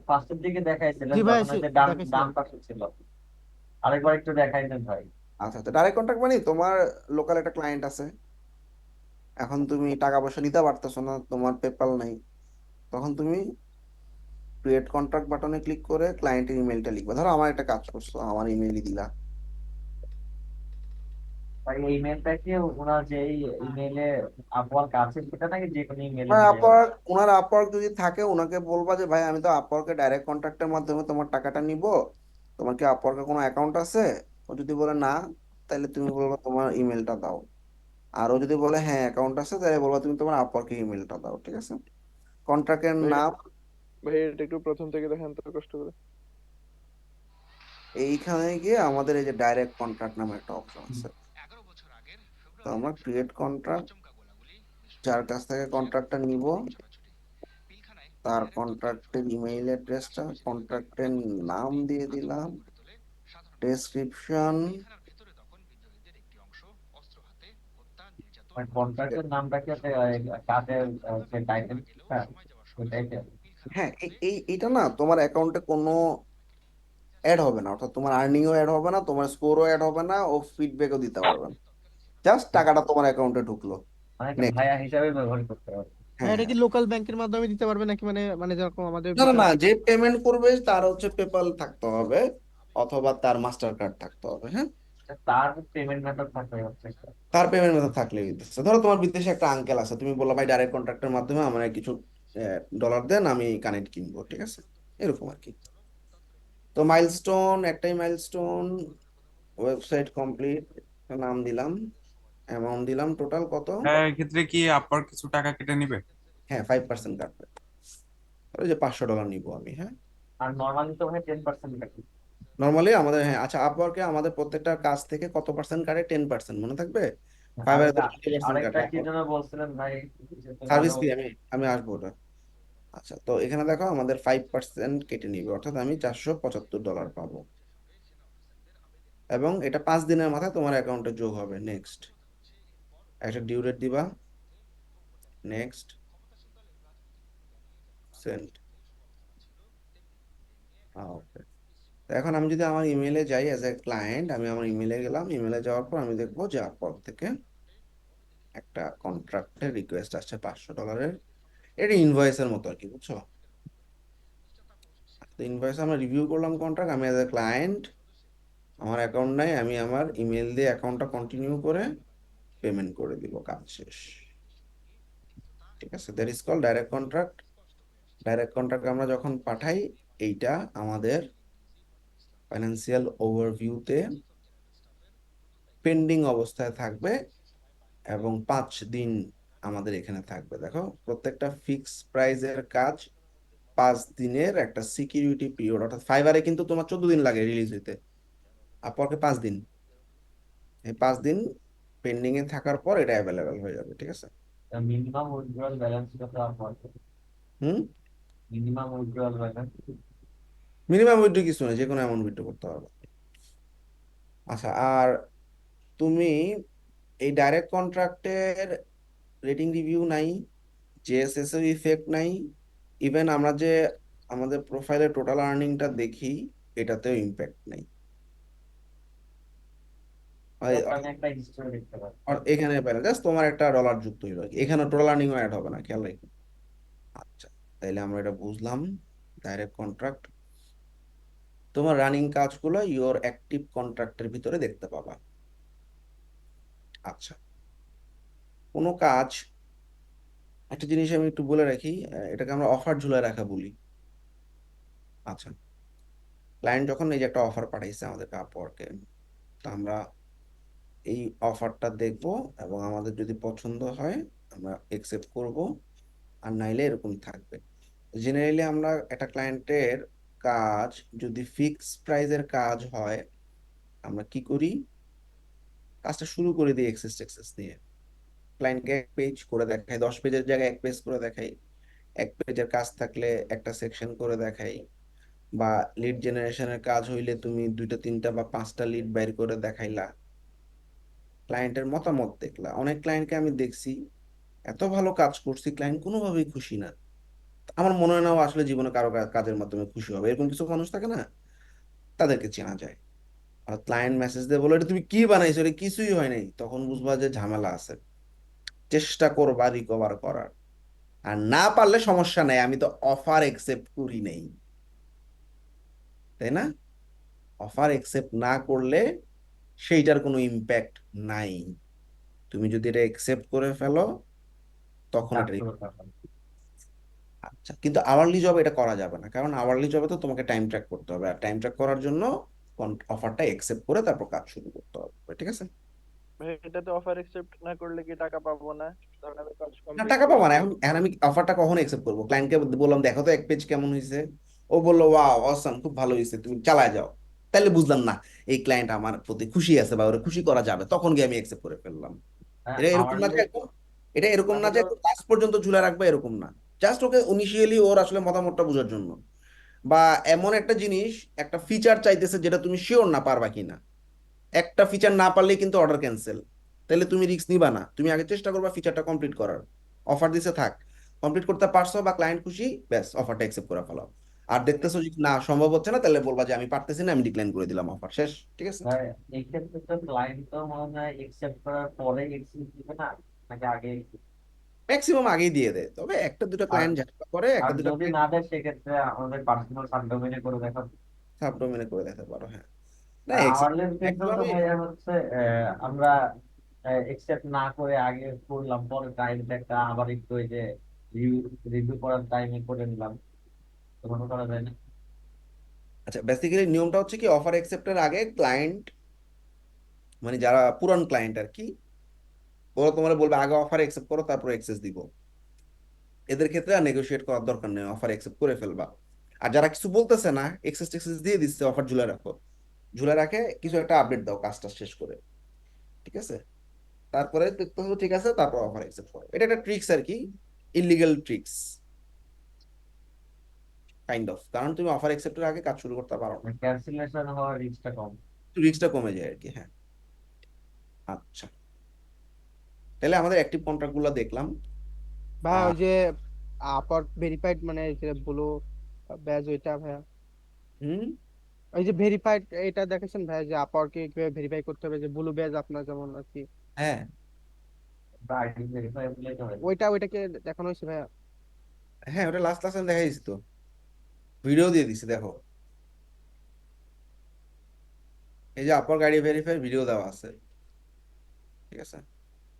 ফার্স্টের দিকে দেখাইছিলেন জি ভাই, তখন ওই যে ডান দেখাইছিলাম। ডান পাশে ছিল। আরেকবার একটু দেখাই দেন ভাই। আচ্ছা, তো ডাইরেক্ট কন্ট্রাক্ট মানে তোমার লোকাল একটা ক্লায়েন্ট আছে, এখন তুমি টাকা পয়সা নিতে পারতেছো না, তোমার পেপাল নাই, তখন তুমি ক্রিয়েট কন্ট্রাক্ট বাটনে ক্লিক করে ক্লায়েন্টের ইমেলটা লিখবা। ধরো আমার একটা কাজ করছো, আমার ইমেলই দিলা। ভাই এই ইমেলটা কি ওনার যে ইমেলে আপওয়ার্ক আছে সেটা নাকি যে কোনো ইমেলে আর দিলে হবে? আপওয়ার্ক, ওনার আপওয়ার্ক যদি থাকে ওনাকে বলবা যে ভাই আমি তো আপওয়ার্কে ডাইরেক্ট কন্ট্রাক্টের মাধ্যমে তোমার টাকাটা নিব, তোমার কি আপওয়ার্কে কোনো অ্যাকাউন্ট আছে? ও যদি বলে না, তাহলে তুমি বলবা তোমার ইমেলটা দাও। আর ও যদি বলে হ্যাঁ অ্যাকাউন্ট আছে, তাহলে বলবা তুমি তোমার আপওয়ার্কে ইমেলটা দাও। ঠিক আছে। কন্ট্রাক্টের ভাই নাম ভাই এটা একটু প্রথম থেকে দেখেন তো কষ্ট করে। এইখানে গিয়ে আমাদের এই যে ডাইরেক্ট কন্ট্রাক্ট নামে একটা অপশন আছে, তো আমরা ক্রিয়েট কন্ট্রাক্ট, যার কাছ থেকে কন্ট্রাক্টটা নিব তার কন্ট্রাক্টের ইমেইল অ্যাড্রেসটা, কন্ট্রাক্টের নাম দিয়ে দিলাম, ডেসক্রিপশন। মানে কন্ট্রাক্টের নামটা কি আছে কাজের যে টাইটেল ওইটাই কি? হ্যাঁ, এইটা না তোমার অ্যাকাউন্টে কোনো অ্যাড হবে না, অর্থাৎ তোমার আর্নিংও অ্যাড হবে না, তোমার স্কোরও অ্যাড হবে না, ও ফিডব্যাকও দিতে পারবে না, জাস্ট টাকাটা তোমার অ্যাকাউন্টে ঢুকলো। মানে একটা নেক্সট। ভাইয়া হিসাবে ব্যবহার করতে হবে। ভাই, হ্যাঁ, এটা হ্যাঁ। কি লোকাল ব্যাংকের মাধ্যমে দিতে পারবে নাকি, মানে মানে যেরকম আমাদের না, না, বিকাশ? না, যে পেমেন্ট করবে তার হচ্ছে পেপাল থাকতে হবে, অথবা তার মাস্টার কার্ড থাকতে হবে। হ্যাঁ, তার পেমেন্ট মেথড থাকবে হচ্ছে একটা। তার পেমেন্ট মেথড থাকলে দিতেছে। ধরো তোমার বিদেশে একটা আঙ্কেল আছে, তুমি বললো ভাই ডাইরেক্ট কন্ট্রাক্টের মাধ্যমে আমার কিছু ডলার দেন, আমি কানেক্ট কিনবো। ঠিক আছে, এরকম আর কি। তো মাইলস্টোন, একটাই মাইলস্টোন, ওয়েবসাইট কমপ্লিট, নাম দিলাম, অ্যামাউন্ট দিলাম, টোটাল কত? হ্যাঁ, এক্ষেত্রে কি আপার কিছু টাকা কেটে নিবে? হ্যাঁ, 5% কাটবে। ওই যে $500 নিবো আমি। হ্যাঁ, আর নর্মালি তো ভাই 10% কাটি। নর্মালি আমাদের, হ্যাঁ, আচ্ছা, আপওয়ার্কে আমাদের প্রত্যেকটা কাজ থেকে কত পার্সেন্ট কাটে? 10%, মনে থাকবে। আর ফাইবারে তো ওইটা 20% আরেকটা কাটে। কি যেন বলছিলেন ভাই, যে তুমি সার্ভিস আরো ফি, আমি আসবো ওটা। আচ্ছা, তো এখানে দেখো আমাদের 5% কেটে নিবে, অর্থাৎ আমি $475 পাবো, এবং এটা 5 দিনের মাথায় তোমার অ্যাকাউন্টে যোগ হবে। নেক্সট, একটা ডিউ ডেট দিবা, নেক্সট, সেন্ড। ওকে। এখন আমি যদি আমার ইমেলে যাই অ্যাজ এ ক্লায়েন্ট, আমি আমার ইমেলে গেলাম, ইমেলে যাওয়ার পর আমি দেখবো যে আপওয়ার্ক থেকে একটা কন্ট্রাক্টের রিকোয়েস্ট আসছে $500। এটা ইনভয়েসের মতো আর কি, বুঝছো? তো ইনভয়েস আমরা রিভিউ করলাম কন্ট্রাক্ট, আমি অ্যাজ এ ক্লায়েন্ট, আমার অ্যাকাউন্ট নাই, আমি আমার ইমেল দিয়ে অ্যাকাউন্টটা কন্টিনিউ করে পেমেন্ট করে দিব, কাজ শেষ। ঠিক আছে, that is call direct contract. Direct contract আমরা যখন পাঠাই, এইটা আমাদের ফাইন্যান্সিয়াল ওভারভিউতে পেন্ডিং অবস্থায় থাকবে, এবং 5 দিন আমাদের এখানে থাকবে। দেখো, প্রত্যেকটা ফিক্স প্রাইজের কাজ 5 দিনের একটা সিকিউরিটি পিরিয়ড, অর্থাৎ ফাইবারে কিন্তু তোমার 14 দিন লাগে রিলিজ হইতে, আপওয়ার্কে 5 দিন। এই 5 দিন পেন্ডিং এ থাকার পর এটা অ্যাভেলেবেল হয়ে যাবে। ঠিক আছে। মিনিমাম উইথড্রয়াল ব্যালেন্স কত আপনার? হুম। Minimum withdrawal balance? Minimum withdraw কিছু নেই, যে কোনো অ্যামাউন্ট উইথড্র করতে পারবে। আচ্ছা, আর তুমি এই ডাইরেক্ট কন্ট্রাক্টের রেটিং রিভিউ নাই, জেএসএস এর ইফেক্ট নাই, ইভেন আমরা যে আমাদের প্রোফাইলে টোটাল আর্নিংটা দেখি এটাতেও ইম্প্যাক্ট নাই। আমি একটা হিস্টোরি দেখতে পাচ্ছি। আর এখানে পেলে জাস্ট তোমার একটা ডলার যুক্ত হইলো আর কি, এখানে টোটাল আর্নিং অ্যাড হবে না, খেয়াল রাখো। আচ্ছা, তাইলে আমরা এটা বুঝলাম। ডাইরেক্ট কন্ট্রাক্ট তোমার রানিং কাজগুলো ইওর অ্যাক্টিভ কন্ট্রাক্টের ভিতরে দেখতে পাবা। আচ্ছা, কোনো কাজ, একটা জিনিস আমি একটু বলে রাখি, এটাকে আমরা অফার ঝুলায় রাখা বলি। আচ্ছা, ক্লায়েন্ট যখন এই যে একটা অফার পাঠাইছে আমাদেরকে আপওয়ার্কে, তো আমরা এই অফারটা দেখব এবং আমাদের যদি পছন্দ হয় আমরা একসেপ্ট করব, আর নাইলে এরকম থাকবে। জেনারেলি আমরা একটা ক্লায়েন্টের কাজ যদি ফিক্স প্রাইজের কাজ হয়, আমরা কি করি, কাজটা শুরু করে দিই এক্সেস টেক্সেস দিয়ে। ক্লায়েন্টকে এক পেজ করে দেখাই, 10 পেজের জায়গায় এক পেজ করে দেখাই, এক পেজের কাজ থাকলে একটা সেকশন করে দেখাই, বা লিড জেনারেশনের কাজ হইলে তুমি 2টা 3টা বা 5টা লিড বাইর করে দেখাইলা, ক্লায়েন্টের মতামত দেখলা। অনেক ক্লায়েন্টকে আমি দেখছি এত ভালো কাজ করছি, ক্লায়েন্ট কোনোভাবেই খুশি না। আমার মনে হয় না ও আসলে জীবনে কারো কাজের মাধ্যমে খুশি হবে, এরকম কিছু মানুষ থাকে না, তাদেরকে চেনা যায়। আর ক্লায়েন্ট মেসেজ দিয়ে বলে এটা তুমি কি বানাইছো, এটা কিছুই হয় নাই, তখন বুঝবা যে ঝামেলা আছে। চেষ্টা করবা রিকভার করার, আর না পারলে সমস্যা নাই, আমি তো অফার একসেপ্ট করি নাই, তাই না? অফার একসেপ্ট না করলে সেইটার কোনো ইম্প্যাক্ট নাই। তুমি যদি এটা একসেপ্ট করে ফেলো তখন কাজ এটা। করে থাকেন। আচ্ছা, কিন্তু আওয়ারলি জব এটা করা যাবে না, কারণ আওয়ারলি জবে তো তোমাকে টাইম ট্র্যাক করতে হবে, আর টাইম ট্র্যাক করার জন্য অফারটা একসেপ্ট করে তারপর কাজ শুরু করতে হবে, ঠিক আছে? ভাই এটাতে অফার অ্যাকসেপ্ট না করলে কি টাকা পাবো না? ধরেন আমি কাজ না, কমপ্লিট টাকা পাবো না। করছি। এখন এখন আমি অফারটা কখন একসেপ্ট করবো? ক্লায়েন্টকে বললাম দেখো তো এক পেজ কেমন হয়েছে, ও বললো ওয়াও অসাম, খুব ভালো হয়েছে, তুমি চালায় যাও। তাহলে বুঝলাম না এই ক্লায়েন্ট আমার প্রতি খুশি আছে বা ওরা খুশি করা যাবে, তখন গিয়ে আমি একসেপ্ট করে ফেললাম। হ্যাঁ, এটা এরকম না আওয়ারলি যে একদম, এটা এরকম না যে তাহলে একদম লাস্ট পর্যন্ত ঝুলে রাখবে, এরকম না। জাস্ট ওকে ইনিশিয়ালি ওর আসলে মতামতটা বোঝার জন্য, বা এমন একটা জিনিস, একটা ফিচার চাইতেছে যেটা তুমি শিওর না পারবা কিনা। একটা ফিচার না পারলেই কিন্তু অর্ডার ক্যান্সেল। তাহলে তুমি রিস্ক নিবা না, তুমি আগে চেষ্টা করবা ফিচারটা কমপ্লিট করার। অফার দিছে থাক, কমপ্লিট করতে পারছো বা ক্লায়েন্ট খুশি, ব্যাস অফারটা অ্যাকসেপ্ট করে ফেলাও। আর দেখতেছো যে না সম্ভব হচ্ছে না, তাহলে বলবা যে আমি পারতেছি না, আমি ডিক্লাইন করে দিলাম, অফার শেষ, ঠিক আছে? ভাই, এই ক্ষেত্রে তো ক্লায়েন্ট তো মনে হয় একসেপ্ট করার পরে এক্সিট দিবে না, নাকি আগে? ম্যাক্সিমাম আগেই দিয়ে দেয়, তবে একটা দুটো আর ক্লায়েন্ট ঝামেলা করে, আর একটা দুটো যদি ক্লায়েন্ট না দেয় সেক্ষেত্রে আমাদের পার্সোনাল সাবডোমেনে করে দেখা। সাবডোমেনে করে দিতে পারো, হ্যাঁ। না, আওয়ারলেস ক্ষেত্রে তো ম্যাক্সিমামই। ভাইয়া হচ্ছে আমরা একসেপ্ট না করে আগে করলাম, পরে টাইমটা একটা আবার একটু ওই যে রিভিউ করার টাইমে করে নিলাম, তখন করা যায় না? আচ্ছা, বেসিক্যালি নিয়মটা হচ্ছে কি, অফার অ্যাকসেপ্টের আগে ক্লায়েন্ট, মানে যারা পুরান ক্লায়েন্ট আর কি, ওরা তোমার বলবে আগে অফার অ্যাকসেপ্ট করো তারপর এক্সেস দিব। এদের ক্ষেত্রে আর নেগোশিয়েট করার দরকার নেই, অফার অ্যাকসেপ্ট করে ফেলবা। আর যারা কিছু বলতেছে না, এক্সেস টেক্সেস দিয়ে দিচ্ছে, অফার ঝুলে রাখো, ঝুলে রাখে কিছু একটা আপডেট দাও কাজটা শেষ করে, ঠিক আছে? তারপরে দেখতে হবে ঠিক আছে, তারপর অফার অ্যাকসেপ্ট করো। এটা একটা ট্রিক্স আর কি, ইলিগাল ট্রিক্স কাইন্ড অফ, কারণ তুমি অফার অ্যাকসেপ্টের আগে কাজ শুরু করতে পারো না, ক্যান্সেলেশন হওয়ার রিস্কটা কম। রিস্কটা কমে যায় আর কি, হ্যাঁ। আচ্ছা, তাহলে আমাদের অ্যাক্টিভ কন্ট্রাক্ট গুলো দেখলাম। ভাই আর ওই যে আপওয়ার্ক ভেরিফাইড মানে যে ব্লু ব্যাজ ওইটা ভাইয়া, হুম। ওই যে ভেরিফাইড এটা দেখেছেন ভাই যে আপওয়ার্কে কিভাবে ভেরিফাই করতে হবে, যে ব্লু ব্যাজ আপনার যেমন আর কি, হ্যাঁ, আইডি ভেরিফাই বলে হয়। ওইটাকে দেখানো হয়েছে ভাইয়া। হ্যাঁ, ওটা লাস্ট ক্লাসে দেখাই দিছি তো, ভিডিও দিয়ে দিছি দেখো। এই যে আপনার গাড়ি ভেরিফাই ভিডিও দেওয়া আছে, ঠিক আছে?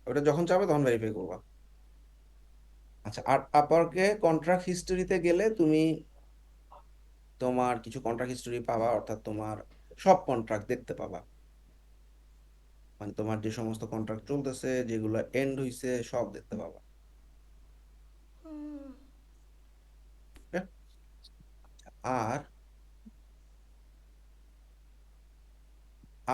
ওটা যখন চাবে তখন ভেরিফাই করবা। আচ্ছা, আর আপওয়ার্কে কন্ট্রাক্ট হিস্টোরিতে গেলে তুমি তোমার কিছু কন্ট্রাক্ট হিস্টোরি পাবা, অর্থাৎ তোমার সব কন্ট্রাক্ট দেখতে পাবা, মানে তোমার যে সমস্ত কন্ট্রাক্ট চলতেছে, যেগুলো এন্ড হইছে, সব দেখতে পাবা। Okay? আর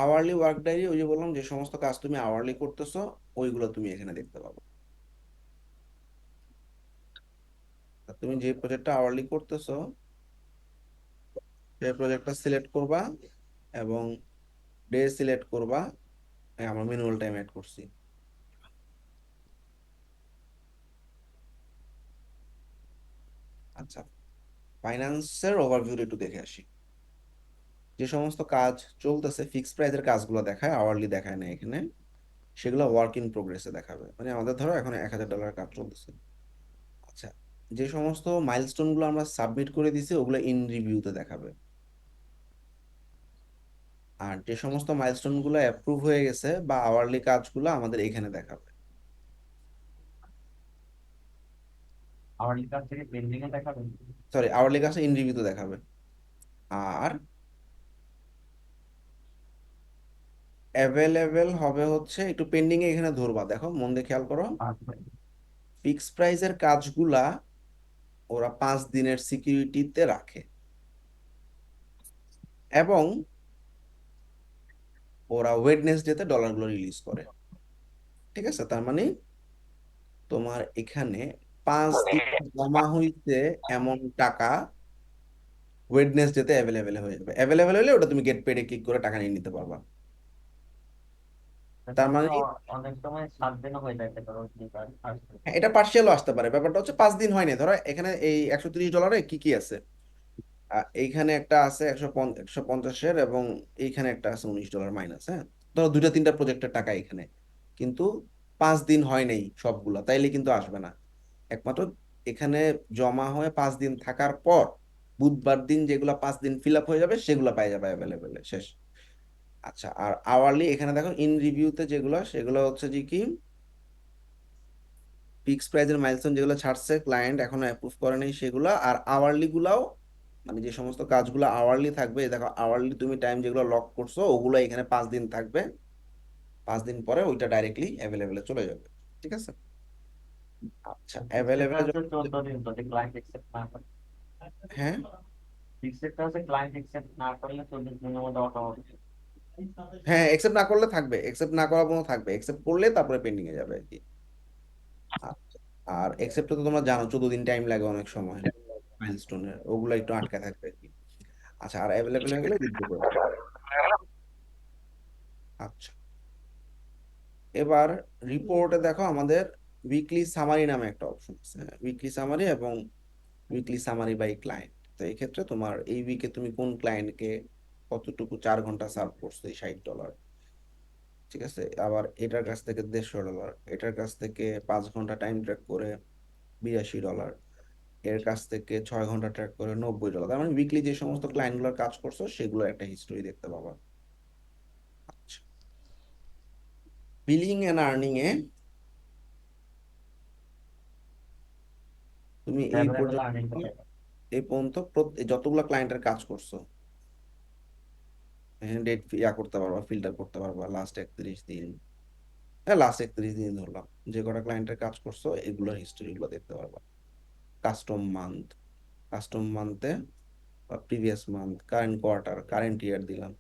আওয়ারলি ওয়ার্ক ডায়েরি, ওই যে বললাম যে সমস্ত কাজ তুমি আওয়ারলি করতেছো, ওইগুলো তুমি এখানে দেখতে পাবো। তুমি যে প্রজেক্টটা আওয়ারলি করতেছো সেই প্রজেক্টটা সিলেক্ট করবা এবং ডে সিলেক্ট করবা। আমরা মিনিমাল টাইম অ্যাড করছি। আচ্ছা, ফাইন্যান্সের ওভারভিউ একটু দেখে আসি। যে সমস্ত কাজ চলতেছে ফিক্সড প্রাইসের কাজগুলো দেখায়, আওয়ারলি দেখায় না এখানে, সেগুলো ওয়ার্ক ইন প্রোগ্রেসে দেখাবে। মানে আমাদের ধরো এখন $1000 কাজ চলতেছে। আচ্ছা, যে সমস্ত মাইলস্টোন গুলো আমরা সাবমিট করে দিছি ওগুলো ইন রিভিউতে দেখাবে। আর যে সমস্ত মাইলস্টোন গুলো অ্যাপ্রুভ হয়ে গেছে বা আওয়ারলি কাজগুলো আমাদের এখানে দেখাবে। আওয়ারলি কাজ থেকে পেন্ডিং এ দেখাবেন। সরি, আওয়ারলি কাজটা ইন রিভিউতে দেখাবে। আর অ্যাভেলেবেল হবে হচ্ছে একটু পেন্ডিং এ এখানে ধরবা, দেখো মন দিয়ে খেয়াল করো। আচ্ছা, ফিক্সড প্রাইসের কাজগুলা ওরা 5 দিনের সিকিউরিটিতে রাখে এবং ওরা ওয়েডনেসডেতে ডলারগুলো রিলিজ করে। ঠিক আছে, তার মানে তোমার এখানে 5 দিন জমা হইতে এমন টাকা ওয়েডনেসডেতে অ্যাভেলেবেল হয়ে যাবে। অ্যাভেলেবেল হলে ওটা তুমি গেট পেডে ক্লিক করে টাকা নিয়ে নিতে পারবা। তার মানে অনেক সময় 7 দিনও হয়ে যায় কারণ কি কাজ আসছে। হ্যাঁ, এটা পার্সিয়ালও আসতে পারে। ব্যাপারটা হচ্ছে 5 দিন হয়নি, ধরো এখানে এই $130 কি কি আছে, এইখানে একটা আছে 150-এর এবং এইখানে একটা আছে $19 মাইনাস। হ্যাঁ, ধরো 2-3টা প্রজেক্টের টাকা এখানে, কিন্তু 5 দিন হয় নাই সবগুলা, তাইলে কিন্তু আসবে না। একমাত্র এখানে জমা হয়ে 5 দিন থাকার পর বুধবার দিন যেগুলা 5 দিন ফিল আপ হয়ে যাবে সেগুলো পাই যাবে অ্যাভেলেবেল শেষ। আচ্ছা, আর আওয়ারলি এখানে দেখো ইন রিভিউতে যেগুলো সেগুলো হচ্ছে যে কি ফিক্স প্রাইজের মাইলস্টোন যেগুলো ছাড়ছে ক্লায়েন্ট এখনো অ্যাপ্রুভ করে নাই সেগুলো। আর আওয়ারলি গুলাও মানে যে সমস্ত কাজগুলো আওয়ারলি থাকবে, এই দেখো আওয়ারলি তুমি টাইম যেগুলো লক করছো ওগুলো এখানে 5 দিন থাকবে। 5 দিন পরে ওইটা ডাইরেক্টলি অ্যাভেলেবেলে চলে যাবে। ঠিক আছে। আচ্ছা, ফিক্সড অ্যাভেলেবেল। আছে 14 দিন যদি ক্লায়েন্ট অ্যাকসেপ্ট না করে। হ্যাঁ, ফিক্সড আছে ক্লায়েন্ট অ্যাকসেপ্ট না করলে 14 দিনের মধ্যে অটোমেটিক। হ্যাঁ, একসেপ্ট না করলে থাকবে, একসেপ্ট না করা পর্যন্ত থাকবে, একসেপ্ট করলে তারপরে পেন্ডিং এ যাবে আর কি। আচ্ছা, আর একসেপ্টে তো তোমরা জানো 14 দিন টাইম লাগে অনেক সময় মাইলস্টোনের, ওগুলো একটু আটকে থাকবে আর কি। আচ্ছা, আর অ্যাভেলেবেল হয়ে গেলে উইথড্র করে দেবে। আচ্ছা, এবার রিপোর্টে দেখো আমাদের উইকলি সামারি নামে একটা অপশন আছে। উইকলি সামারি এবং উইকলি সামারি বাই ক্লায়েন্ট। তো এই ক্ষেত্রে তোমার এই উইকে তুমি কোন ক্লায়েন্টকে কতটুকু 4 ঘন্টা সার্ভ করছো, এই $60। ঠিক আছে, আবার এটার কাছ থেকে $150, এটার কাছ থেকে 5 ঘন্টা টাইম ট্র্যাক করে $82, এর কাছ থেকে 6 ঘন্টা ট্র্যাক করে $90। তার মানে উইকলি যে সমস্ত ক্লায়েন্টগুলোর কাজ করছো সেগুলো একটা হিস্টোরি দেখতে পাবা। আচ্ছা, বিলিং এন্ড আর্নিং এ তুমি এই অ্যাভেলেবল পর্যন্ত আর্নিং যতগুলো ক্লায়েন্টের কাজ করছো এখানে ডেট করতে পারবা, ফিল্টার করতে পারবা লাস্ট 31 দিন। হ্যাঁ, লাস্ট 31 দিন ধরলাম, যে কটা ক্লায়েন্টের কাজ করছো এগুলোর হিস্টোরি গুলো দেখতে পারবা। কাস্টম মান্থে বা previous month, current quarter, current year দিলাম।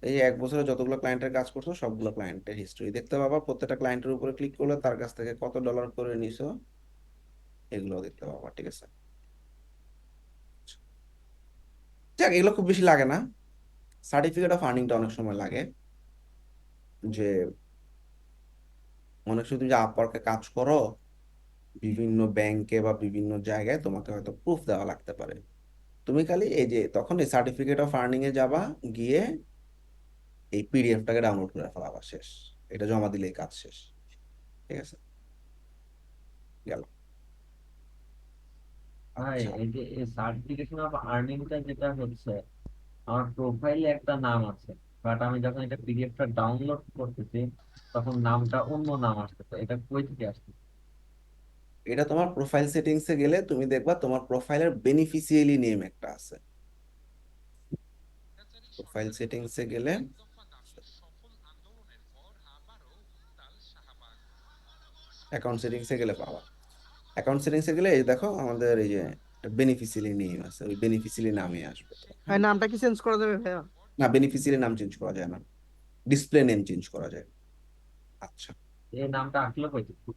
এই 1 বছরে যতগুলো ক্লায়েন্টের কাজ করছো সবগুলো ক্লায়েন্টের হিস্টোরি দেখতে পাবা। প্রত্যেকটা ক্লায়েন্টের উপরে ক্লিক করলে তার কাছ থেকে কত ডলার করে নিছো এগুলো দেখতে পাবা। ঠিক আছে, যাক এগুলো খুব বেশি লাগে না। সার্টিফিকেট অফ আর্নিংটা অনেক সময় লাগে, যে অনেক সময় তুমি যে আপওয়ার্কে কাজ করো বিভিন্ন ব্যাংকে বা বিভিন্ন জায়গায় তোমাকে হয়তো প্রুফ দেওয়া লাগতে পারে। তুমি খালি এই যে তখন এই সার্টিফিকেট অফ আর্নিং এ যাবা, গিয়ে এই পিডিএফটাকে ডাউনলোড করে ফেলাবা, শেষ। এটা জমা দিলেই কাজ শেষ। ঠিক আছে, গেল। ভাই, আচ্ছা, এই যে এই সার্টিফিকেশন অফ আর্নিংটা যেটা হচ্ছে, আমার প্রোফাইলে একটা নাম আছে, বাট আমি যখন এটা পিডিএফটা ডাউনলোড করতেছি তখন নামটা অন্য নাম আসতেছে। এটা কই থেকে আসছে? এটা তোমার প্রোফাইল সেটিংসে গেলে তুমি দেখবা তোমার প্রোফাইলের বেনিফিশিয়ারি নেম একটা আছে। প্রোফাইল সেটিংসে গেলে অ্যাকাউন্ট সেটিংসে গেলে পাবা। অ্যাকাউন্ট সেটিংসে গেলে এই দেখো আমাদের এই যে বেনিফিশিয়ারি নেম আছে, ওই বেনিফিশিয়ারি নামে আসবে তো। ভাই নামটা কি চেঞ্জ করা যাবে ভাইয়া? না, বেনিফিশিয়ারি নাম চেঞ্জ করা যায় না, ডিসপ্লে নেম চেঞ্জ করা যায়। আচ্ছা, এই নামটা আসলে কই থেকে?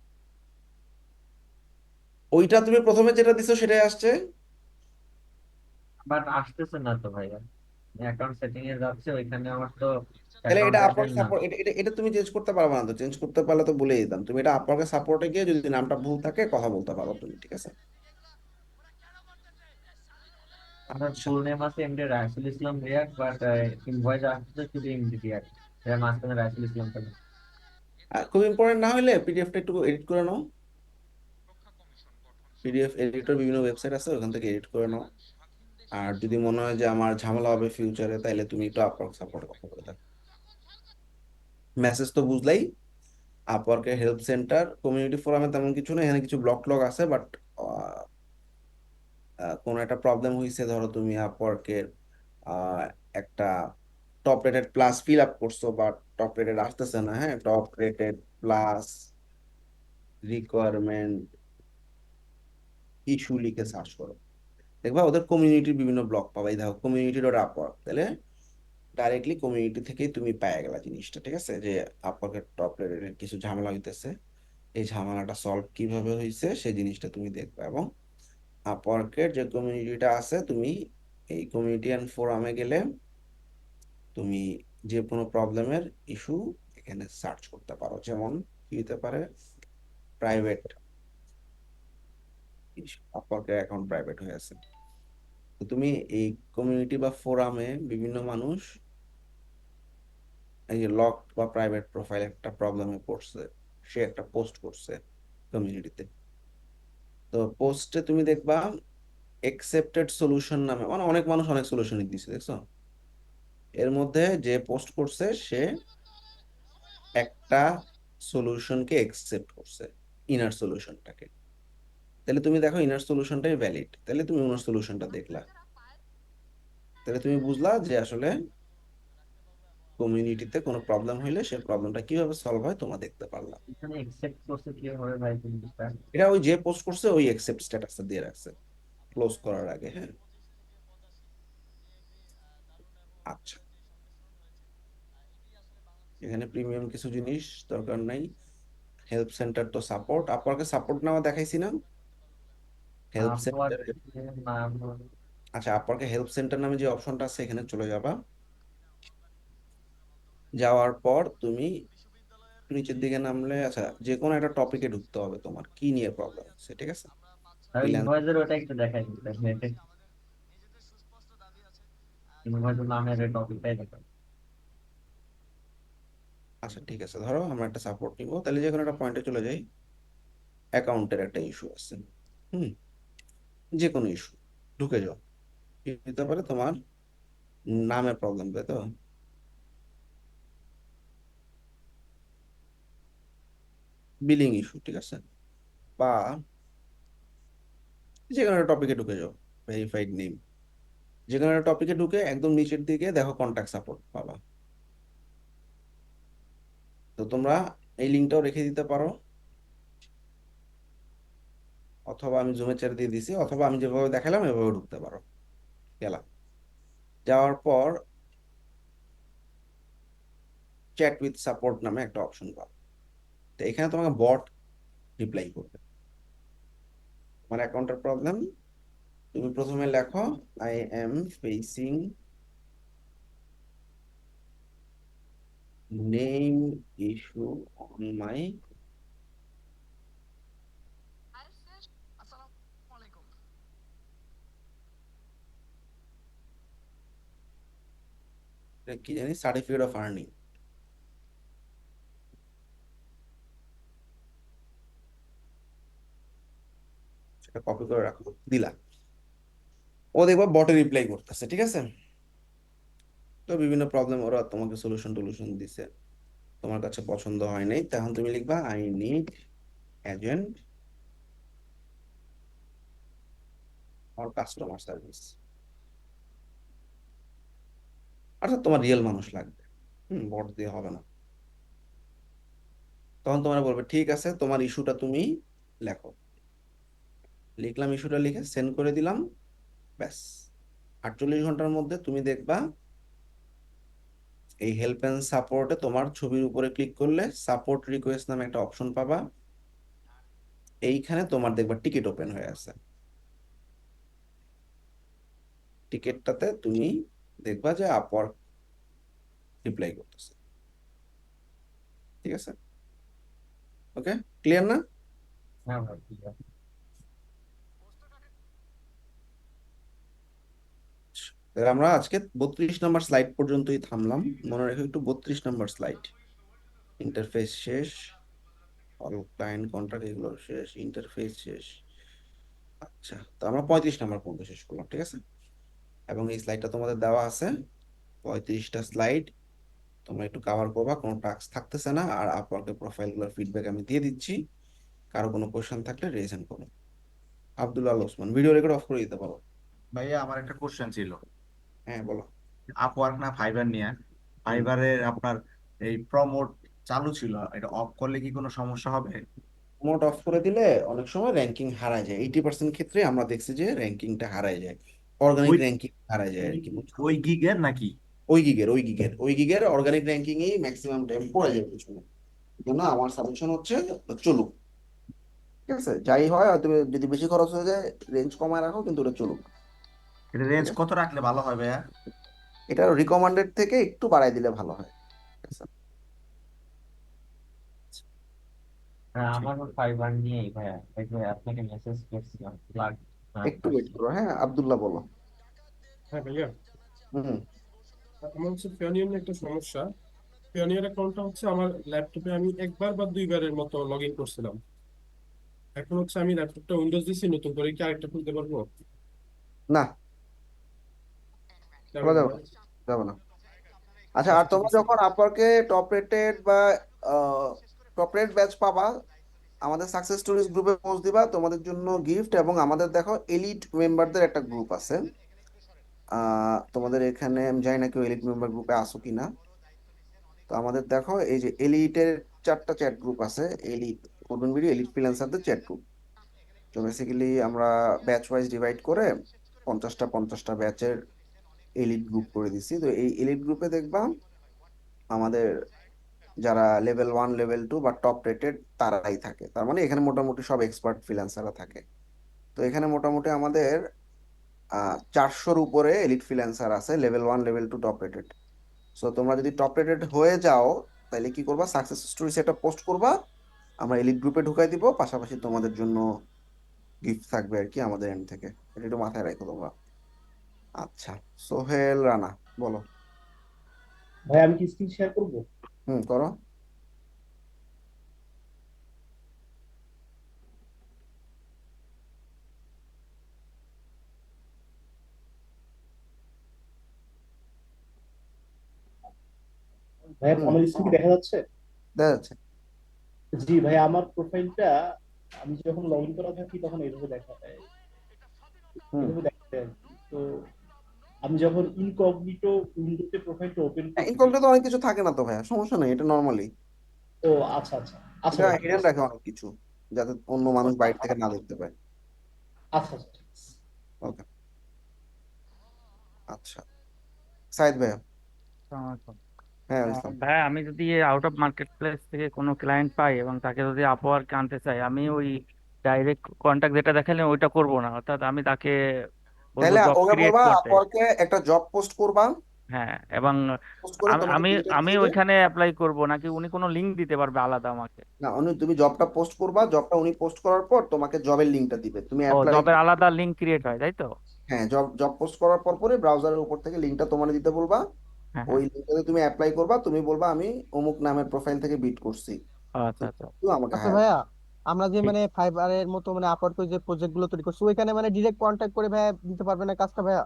ওইটা তুমি প্রথমে যেটা দিছো সেটাই আসছে। বাট আসতেছে না তো ভাইয়া, অ্যাকাউন্ট সেটিং এ যাচ্ছে, ওইখানে আমার তো তাহলে এটা অ্যাকাউন্টের যে আপওয়ার্ক নাম। সাপোর্ট, এটা এটা এটা তুমি চেঞ্জ করতে পারবে না তো, চেঞ্জ করতে পারলে তো বলে দিতাম। তুমি এটা আপওয়ার্কের সাপোর্টে গিয়ে যদি নামটা ভুল থাকে কথা বলতে পারো তুমি, ঠিক আছে? আমার আচ্ছা, ফুল নেম আছে MD Raisul Islam Riyad, but invoice আসছে শুধু এমডি রিয়াদ, এর মাঝখানে রাইসুল ইসলাম কেন? খুব ইম্পর্টেন্ট না হলে পিডিএফটা একটু এডিট করে নাও। পিডিএফ এডিটর বিভিন্ন ওয়েবসাইট আছে, ওখান থেকে এডিট করে নাও। আর যদি মনে হয় যে আমার ঝামেলা হবে ফিউচারে, তাহলে তুমি একটু আপওয়ার্ক সাপোর্টে কথা বলে থাকো। মেসেজ তো বুঝলাই। আপওয়ার্কের হেল্প সেন্টার, কমিউনিটি ফোরামে তেমন কিছু নেই, এখানে কিছু ব্লক টক আছে, বাট কোনো একটা প্রবলেম হয়েছে, ধরো তুমি আপওয়ার্কের একটা top rated plus fill up করছো, বা টপ রেটেড আসতেছে না, হ্যাঁ, top rated plus requirement issue লিখে সার্চ করো, দেখবা ওদের কমিউনিটির বিভিন্ন ব্লক পাবা। এই দেখো কমিউনিটি ডট আপওয়ার্ক, তাহলে ডাইরেক্টলি কমিউনিটি থেকেই তুমি পায়ে গেলা জিনিসটা, ঠিক আছে, যে আপওয়ার্কের টপ রেটেড কিছু ঝামেলা হইতেছে, এই ঝামেলাটা সলভ কিভাবে হয়েছে সেই জিনিসটা তুমি দেখবা। এবং আপওয়ার্কের যে কমিউনিটিটা আছে, তুমি এই কমিউনিটি অ্যান্ড ফোরামে গেলে তুমি যে কোনো প্রবলেমের ইস্যু এখানে সার্চ করতে পারো। যেমন কি হতে পারে, প্রাইভেট ইস্যু, আপওয়ার্কের অ্যাকাউন্ট প্রাইভেট হয়ে আছে, তো তুমি এই কমিউনিটি বা ফোরামে বিভিন্ন মানুষ এই যে লক বা প্রাইভেট প্রোফাইল একটা প্রবলেমে পড়ছে, সে একটা পোস্ট করছে কমিউনিটিতে, তো পোস্টে তুমি দেখবা একসেপ্টেড সলিউশন নামে, মানে অনেক মানুষ অনেক সলিউশন দিচ্ছে, দেখছো? এর মধ্যে যে পোস্ট করছে সে একটা সলিউশনকে একসেপ্ট করছে, ইনার সলিউশনটাকে। তাহলে তুমি দেখো ইনার সলিউশনটাই ভ্যালিড, তাহলে তুমি ওনার সলিউশনটা দেখলা, তাহলে তুমি বুঝলা যে আসলে কমিউনিটিতে কোনো প্রবলেম হইলে সেই প্রবলেমটা কিভাবে সলভ হয় তোমরা দেখতে পারলা। এখানে একসেপ্ট করছে কি হবে ভাই জিনিসটা? এটা ওই যে পোস্ট করছে ওই একসেপ্ট স্ট্যাটাসটা দিয়ে রাখছে ক্লোজ করার আগে, হ্যাঁ। আচ্ছা, এখানে প্রিমিয়াম কিছু জিনিস দরকার নাই। হেল্প সেন্টার তো সাপোর্ট, আপনাকে সাপোর্ট নেওয়া দেখাইছি না হেল্প আপওয়ার্ক সেন্টারে? নাম। আচ্ছা, আপনাকে হেল্প সেন্টার নামে যে অপশনটা আছে এখানে চলে যাবা। যাওয়ার পর তুমি নিচের দিকে নামলে, আচ্ছা, যে কোনো একটা টপিকে ঢুকতে হবে, তোমার কি নিয়ে প্রবলেম হচ্ছে, ঠিক আছে? ফ্রিল্যান্স, ইনভয়েসের ওটা একটু দেখাই দিতে, ইনভয়েসের নামের টপিকটাই দেখা। আচ্ছা ঠিক আছে, ধরো আমরা একটা সাপোর্ট নিব, তাহলে যে কোনো একটা পয়েন্টে চলে যাই। অ্যাকাউন্টের একটা ইস্যু আছে, হুম, যে কোনো ইস্যু, ঢুকে যাও। কি হতে পারে তোমার নামে প্রবলেম, তাই তো? বিলিং ইস্যু, ঠিক আছে, বা যে কোনো একটা টপিকে ঢুকে যাও, ভেরিফাইড নেম, যে কোনো একটা টপিকে ঢুকে একদম নিচের দিকে দেখো কন্ট্যাক্ট সাপোর্ট পাবা। তো তোমরা এই লিঙ্কটাও রেখে দিতে পারো, অথবা আমি জুমে চ্যাট দিয়ে দিছি, অথবা আমি যেভাবে দেখালাম এভাবে ঢুকতে পারো। গেলাম, যাওয়ার পর চ্যাট উইথ সাপোর্ট নামে একটা অপশন পাবো। তো এখানে তোমাকে বট রিপ্লাই করবে তোমার অ্যাকাউন্টের প্রবলেম। তুমি প্রথমে লেখো I am facing name issue on my কি জানি সার্টিফিকেট অফ আর্নিং, সেটা কপি করে রাখো, দিলা। ও দেখবা বটে রিপ্লাই করতেছে, ঠিক আছে? তো বিভিন্ন প্রবলেম ওরা তোমাকে সলিউশন টলিউশন দিছে, তোমার কাছে পছন্দ হয় নাই, তখন তুমি লিখবা I need agent or customer service, অর্থাৎ তোমার রিয়েল মানুষ লাগবে, বট দিয়ে হবে না। তখন তোমরা বলবে ঠিক আছে, তোমার ইস্যুটা তুমি লেখো। লিখলাম, ইস্যুটা লিখে সেন্ড করে দিলাম, ব্যাস 48 ঘন্টার মধ্যে তুমি দেখবা এই হেল্প এন্ড সাপোর্টে তোমার ছবির উপরে ক্লিক করলে সাপোর্ট রিকোয়েস্ট নামে একটা অপশন পাবা। এইখানে তোমার দেখবা টিকিট ওপেন হয়ে আছে। টিকিটটাতে তুমি দেখবা যে আপওয়ার্ক রিপ্লাই করতেছে। ঠিক আছে, ওকে, ক্লিয়ার না? হ্যাঁ ভাই ঠিক আছে। তাহলে আমরা আজকে 32 নম্বর স্লাইড পর্যন্তই থামলাম। মনে রেখো একটু, 32 নম্বর স্লাইড। ইন্টারফেস শেষ, অল ক্লায়েন্ট কন্ট্রাক্ট এগুলো শেষ, ইন্টারফেস শেষ। আচ্ছা, তো আমরা 35 নম্বর পর্যন্ত শেষ করলাম, ঠিক আছে। এবং এই স্লাইডটা তোমাদের দেওয়া আছে, 35টা স্লাইড। তোমরা একটু কভার করবা, কোনো টাস্ক থাকতেছে না। আর আপওয়ার্কের প্রোফাইলগুলোর ফিডব্যাক আমি দিয়ে দিচ্ছি, কারো কোনো কোশ্চেন থাকলে রেজেন করো। Abdullah Al Osman, video record of করে দিতে পারো। ভাইয়া আমার একটা কোশ্চেন ছিল, হ্যাঁ বলো। আপওয়ার্ক না ফাইবার নিয়ে। ফাইবারের আপনার এই প্রমোট চালু ছিল, এটা অফ করলে কি কোনো সমস্যা হবে? মোড অফ করে দিলে অনেক সময় র্যাঙ্কিং হারায় যায়। 80% ক্ষেত্রে আমরা দেখছি যে র্যাঙ্কিংটা হারায় যায়, অর্গানিক ওই র্যাঙ্কিং হারায় যায় আর কি, বুঝছো? ওই গিগের নাকি? ওই গিগের অর্গানিক র্যাঙ্কিং এই ম্যাক্সিমাম টাইম পড়ে যায় পিছনে। জন্য আমার সাজেশন হচ্ছে চলুক, ঠিক আছে। যাই হয়, হয়তো যদি বেশি খরচ হয়ে যায় রেঞ্জ কমায় রাখো, কিন্তু ওটা চলুক, এটা ঠিক রেঞ্জ আছে। কত রাখলে ভালো হয় ভাইয়া? এটা রিকমান্ডেড থেকে একটু বাড়াই দিলে ভালো হয়, ঠিক আছে? হ্যাঁ ঠিক আমারও ফাইবার নিয়েই ভাইয়া, এই যে আপনাকে মেসেজ করছিলাম একটু ওয়েট করো, হ্যাঁ আব্দুল্লাহ বলো। হ্যাঁ ভাইয়া, হুম। আমার হচ্ছে পিওনিয়ার নিয়ে একটা সমস্যা। পিওনিয়ার অ্যাকাউন্টটা হচ্ছে আমার ল্যাপটপে আমি একবার বা দুইবারের মতো লগ ইন করছিলাম। এখন হচ্ছে আমি ল্যাপটপটা উইন্ডোজ দিচ্ছি, নতুন করে কি আরেকটা খুলতে পারবো? না, যাবে খোলা না যাবে না? না, যাবে না। আচ্ছা, আর আচ্ছা ঠিক তোমরা আছে। যখন আপওয়ার্কে টপ রেটেড বা টপ রেট ব্যাচ পাবা, আমাদের সাকসেস স্টোরিজ গ্রুপে পোস্ট দিবা, তোমাদের জন্য গিফট। এবং আমাদের দেখো এলিট মেম্বারদের একটা গ্রুপ আছে। তোমাদের এখানে আমি জানি না কেউ এলিট মেম্বার গ্রুপে আসো কিনা। তো আমাদের দেখো এই যে এলিটের 4টা চ্যাট গ্রুপ আছে, এলিট কোডন ভিডিও, এলিট ফ্রিল্যান্সারদের চ্যাট গ্রুপ। তো বেসিক্যালি আমরা ব্যাচ ওয়াইজ ডিভাইড করে 50টা ব্যাচের এলিট গ্রুপ করে দিছি। তো এই এলিট গ্রুপে দেখবা আমাদের যারা লেভেল 1 লেভেল 2 বা টপ রেটেড তারাই থাকে। তার মানে এখানে মোটামুটি সব এক্সপার্ট ফ্রিল্যান্সাররা থাকে। তো এখানে মোটামুটি আমাদের 400-র উপরে এলিট ফ্রিল্যান্সার আছে, level 1 level 2 top rated. So তোমরা যদি টপ রেটেড হয়ে যাও, তাহলে কি করবা, সাকসেস স্টোরি সেটা পোস্ট করবা, আমরা এলিট গ্রুপে ঢুকাই দিব। পাশাপাশি তোমাদের জন্য গিফট থাকবে আর কি আমাদের এন্ড থেকে, এটা একটু মাথায় রাখো তোমরা। আচ্ছা, সোহেল রানা বলো। ভাই আমি কি স্ক্রিন শেয়ার করবো? হুম, করো। ভাই হুম, আমার স্ক্রিন কি দেখা যাচ্ছে? দেখা যাচ্ছে। জি ভাই, আমার প্রোফাইলটা আমি যখন লগ ইন করা থাকি তখন এইভাবে দেখা যায়, হুম, এভাবে দেখা যায় আর কি। তো আমি যখন ইনকগনিটো উইন্ডোতে প্রোফাইলটা ওপেন করি। ইনকমপ্লিট তো অনেক কিছু থাকে না তো ভাইয়া, সমস্যা নেই, এটা নর্মালি। ও আচ্ছা আচ্ছা, আচ্ছা এটা ভাই ঠিক হিডেন আছে। রাখে অনেক কিছু, যাতে অন্য মানুষ বাইরে থেকে না দেখতে পায়। আচ্ছা আচ্ছা ঠিক আছে। ওকে, আচ্ছা, সাইদ ভাইয়া। আসসালামু হ্যাঁ, আলাইকুম। ইসলাম। ভাই আমি যদি আউট অফ মার্কেট প্লেস থেকে কোনো ক্লায়েন্ট পাই এবং তাকে যদি আপওয়ার্কে আনতে চাই, আমি ওই ডাইরেক্ট কন্ট্যাক্ট যেটা দেখালেন ওইটা করব না, অর্থাৎ আমি তাকে বলবো তাহলে জব ওকে ক্রিয়েট বলবা করতে। আপওয়ার্কে একটা জব পোস্ট করবা, হ্যাঁ, এবং পোস্ট করে আমি তোমাকে আমি ডিটেলস আমি দিবে। ওইখানে অ্যাপ্লাই করব নাকি উনি কোনো লিংক দিতে পারবে আলাদা আমাকে? না, তুমি জবটা পোস্ট করবা, জবটা উনি পোস্ট করার পর তোমাকে জবের লিঙ্কটা দিবে, তুমি ও, অ্যাপ্লাই। জবের আলাদা লিংক ক্রিয়েট হয় তাই তো? হ্যাঁ, জব জব পোস্ট করার পর পরে ব্রাউজারের উপর থেকে লিঙ্কটা তোমার দিতে বলবা। হ্যাঁ ওই হ্যাঁ। লিঙ্কটাতে তুমি অ্যাপ্লাই করবা, তুমি বলবা আমি অমুক নামের প্রোফাইল থেকে বিট করছি, আচ্ছা আচ্ছা। তুমি আমাকে আচ্ছা হায়ার। ভাইয়া, আমরা যে ঠিক। মানে ফাইবারের মতো মানে আপওয়ার্কে যে প্রজেক্ট গুলো তৈরি করছি, ওইখানে মানে ডিরেক্ট কন্ট্যাক্ট করে ভাইয়া দিতে পারবে না কাজটা ভাইয়া?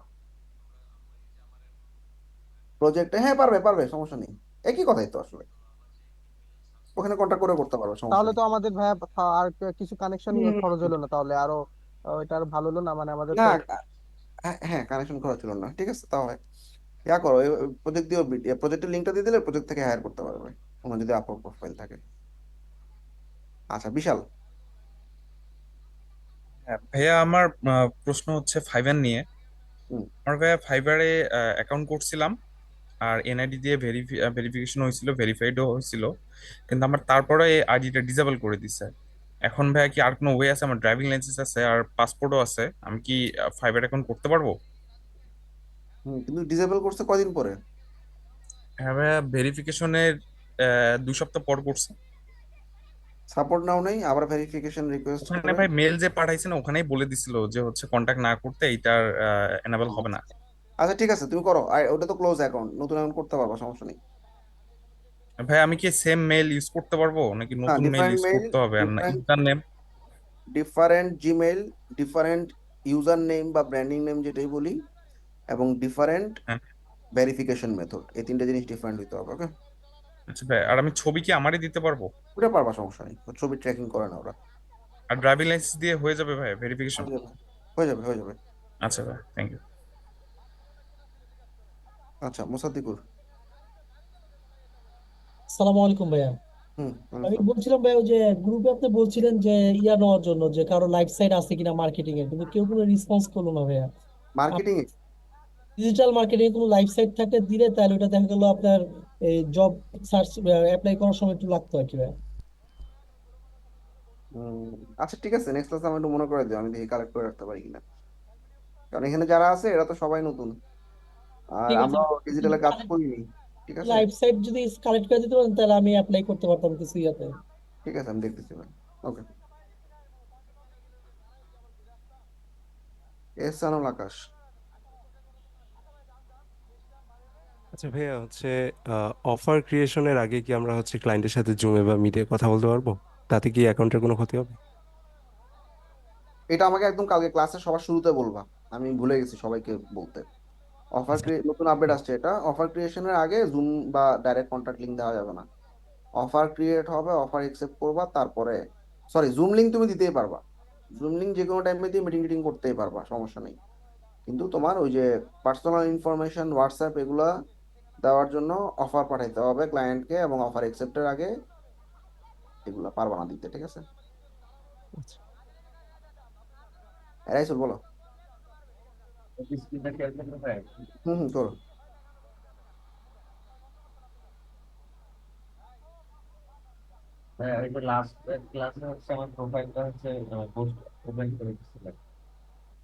প্রজেক্টে হ্যাঁ, পারবে পারবে, সমস্যা নেই। একই কথাই তো আসলে, ওখানে কন্ট্যাক্ট করে করতে পারবে, সমস্যা তাহলে নেই। তো আমাদের ভাইয়া আর কিছু কানেকশন খরচ হলো না, তাহলে আরো এটা আরো ভালো হলো না, মানে আমাদের না, তো। হ্যাঁ হ্যাঁ, কানেকশন করা ছিল না, ঠিক আছে। তাও ইয়া করো, প্রজেক্ট দিও, প্রজেক্টের লিঙ্কটা দিয়ে দিলে প্রজেক্ট থেকে হায়ার করতে পারবে ওনার যদি আপওয়ার্ক প্রোফাইল থাকে। আচ্ছা, বিশাল। হ্যাঁ ভাইয়া, আমার প্রশ্ন হচ্ছে ফাইবার নিয়ে। হুম, আমার ভাইয়া ফাইবারে অ্যাকাউন্ট করছিলাম, আর এনআইডি দিয়ে ভেরিফিকেশন হয়েছিল, ভেরিফাইডও হয়েছিল, কিন্তু আমার তারপরে এই আইডিটা ডিসেবল করে দিছে। এখন ভাইয়া কি আর কোনো ওয়ে আছে? আমার ড্রাইভিং লাইসেন্স আছে আর পাসপোর্টও আছে, আমি কি ফাইবার অ্যাকাউন্ট করতে পারবো? কিন্তু ডিসেবল করছে কদিন পরে? হ্যাঁ ভাইয়া, ভেরিফিকেশনের 2 সপ্তাহ পর করছে। সাপোর্ট নাও নেই, আবার ভেরিফিকেশন রিকোয়েস্ট ওখানে করে। ভাই মেল যে পাঠাইছে না, ওখানেই বলে দিছিল যে হচ্ছে কন্ট্যাক্ট না করতে এইটার এনাবেল হবে না। আচ্ছা ঠিক আছে, তুমি করো, আর ওটা তো ক্লোজ অ্যাকাউন্ট, নতুন অ্যাকাউন্ট করতে পারবা, সমস্যা নেই। ভাই আমি কি সেম মেল ইউজ করতে পারবো নাকি হ্যাঁ, নতুন মেল ডিফারেন্ট ইউজ মেইল, করতে হবে? আর না different user name? Different Gmail, different user name বা ব্র্যান্ডিং নেম যেটাই বলি, এবং ডিফারেন্ট হ্যাঁ। ভেরিফিকেশন মেথড, এই তিনটা জিনিস ডিফারেন্ট হইতে হবে। ওকে, আচ্ছা ভাই, আর আমি ছবি কি আমারই দিতে পারবো? ওটা পারবা, সমস্যা নেই, ছবি ট্র্যাকিং করে না ওরা। আর ড্রাইভিং লাইসেন্স দিয়ে হয়ে যাবে ভাই ভেরিফিকেশন? হয়ে যাবে, হয়ে যাবে, হয়ে যাবে। আচ্ছা ভাই, থ্যাংক ইউ। আচ্ছা, মোসাদ্দিকুর। আসসালামু আলাইকুম ভাইয়া। হুম, আমি বলছিলাম ভাই, ওই যে গ্রুপে আপনি বলছিলেন যে ইয়া নেওয়ার জন্য, যে কারো লাইফ সাইট আছে কিনা মার্কেটিং এর, কিন্তু কেউ কোনো রেসপন্স করলো না ভাইয়া। মার্কেটিং। ডিজিটাল মার্কেটিং কোনো লাইফ সাইট থাকলে দিলে তাহলে ওটা দেখা গেলো আপনার এই জব সার্চ অ্যাপ্লাই করার সময় একটু লাগতো আর কি ভাইয়া। আচ্ছা ঠিক আছে, নেক্সট ক্লাসে আমি একটু মনে করে দিও, আমি দেখি কালেক্ট করে রাখতে পারি কিনা, কারণ এখানে যারা আছে এরা তো সবাই নতুন, আর ঠিক আছে, আমরাও ডিজিটালে কাজ করিনি। ঠিক আছে, লাইফ সাইট যদি কালেক্ট করে দিতে পারেন তাহলে আমি অ্যাপ্লাই করতে পারতাম কিছু ইয়াতে। ঠিক আছে, আমি দেখতেছি ভাই। ওকে, এহসানুল আকাশ। আচ্ছা ভাইয়া, হচ্ছে অফার ক্রিয়েশনের আগে কি আমরা হচ্ছে ক্লায়েন্টের সাথে জুমে বা মিটে কথা বলতে পারবো? তাতে কি অ্যাকাউন্টের কোনো ক্ষতি হবে? এটা আমাকে একদম কালকে ক্লাসের সবার শুরুতে বলবা, আমি ভুলে গেছি সবাইকে বলতে। অফার আচ্ছা। নতুন আপডেট আসছে, এটা অফার ক্রিয়েশনের আগে জুম বা ডাইরেক্ট কন্ট্যাক্ট লিংক দেওয়া যাবে না। অফার ক্রিয়েট হবে, অফার অ্যাকসেপ্ট করবা, তারপরে সরি, জুম লিংক তুমি দিতেই পারবা, জুম লিংক যে কোনো টাইমে দিয়ে মিটিং টিটিং করতেই পারবা, সমস্যা নেই। কিন্তু তোমার ওই যে পার্সোনাল ইনফরমেশন, হোয়াটসঅ্যাপ এগুলা দেওয়ার জন্য অফার পাঠাইতে হবে ক্লায়েন্টকে, এবং অফার অ্যাকসেপ্টের আগে এগুলা পারবা না দিতে, ঠিক আছে? আচ্ছা। রাইসুল বলো। স্ক্রিনটা শেয়ার করতে পারেন? হুম হুম, করো। হ্যাঁ, ওই যে লাস্ট ক্লাসে হচ্ছে আমার প্রোফাইলটা হচ্ছে পোস্ট ওপেন করে দিচ্ছিলাম।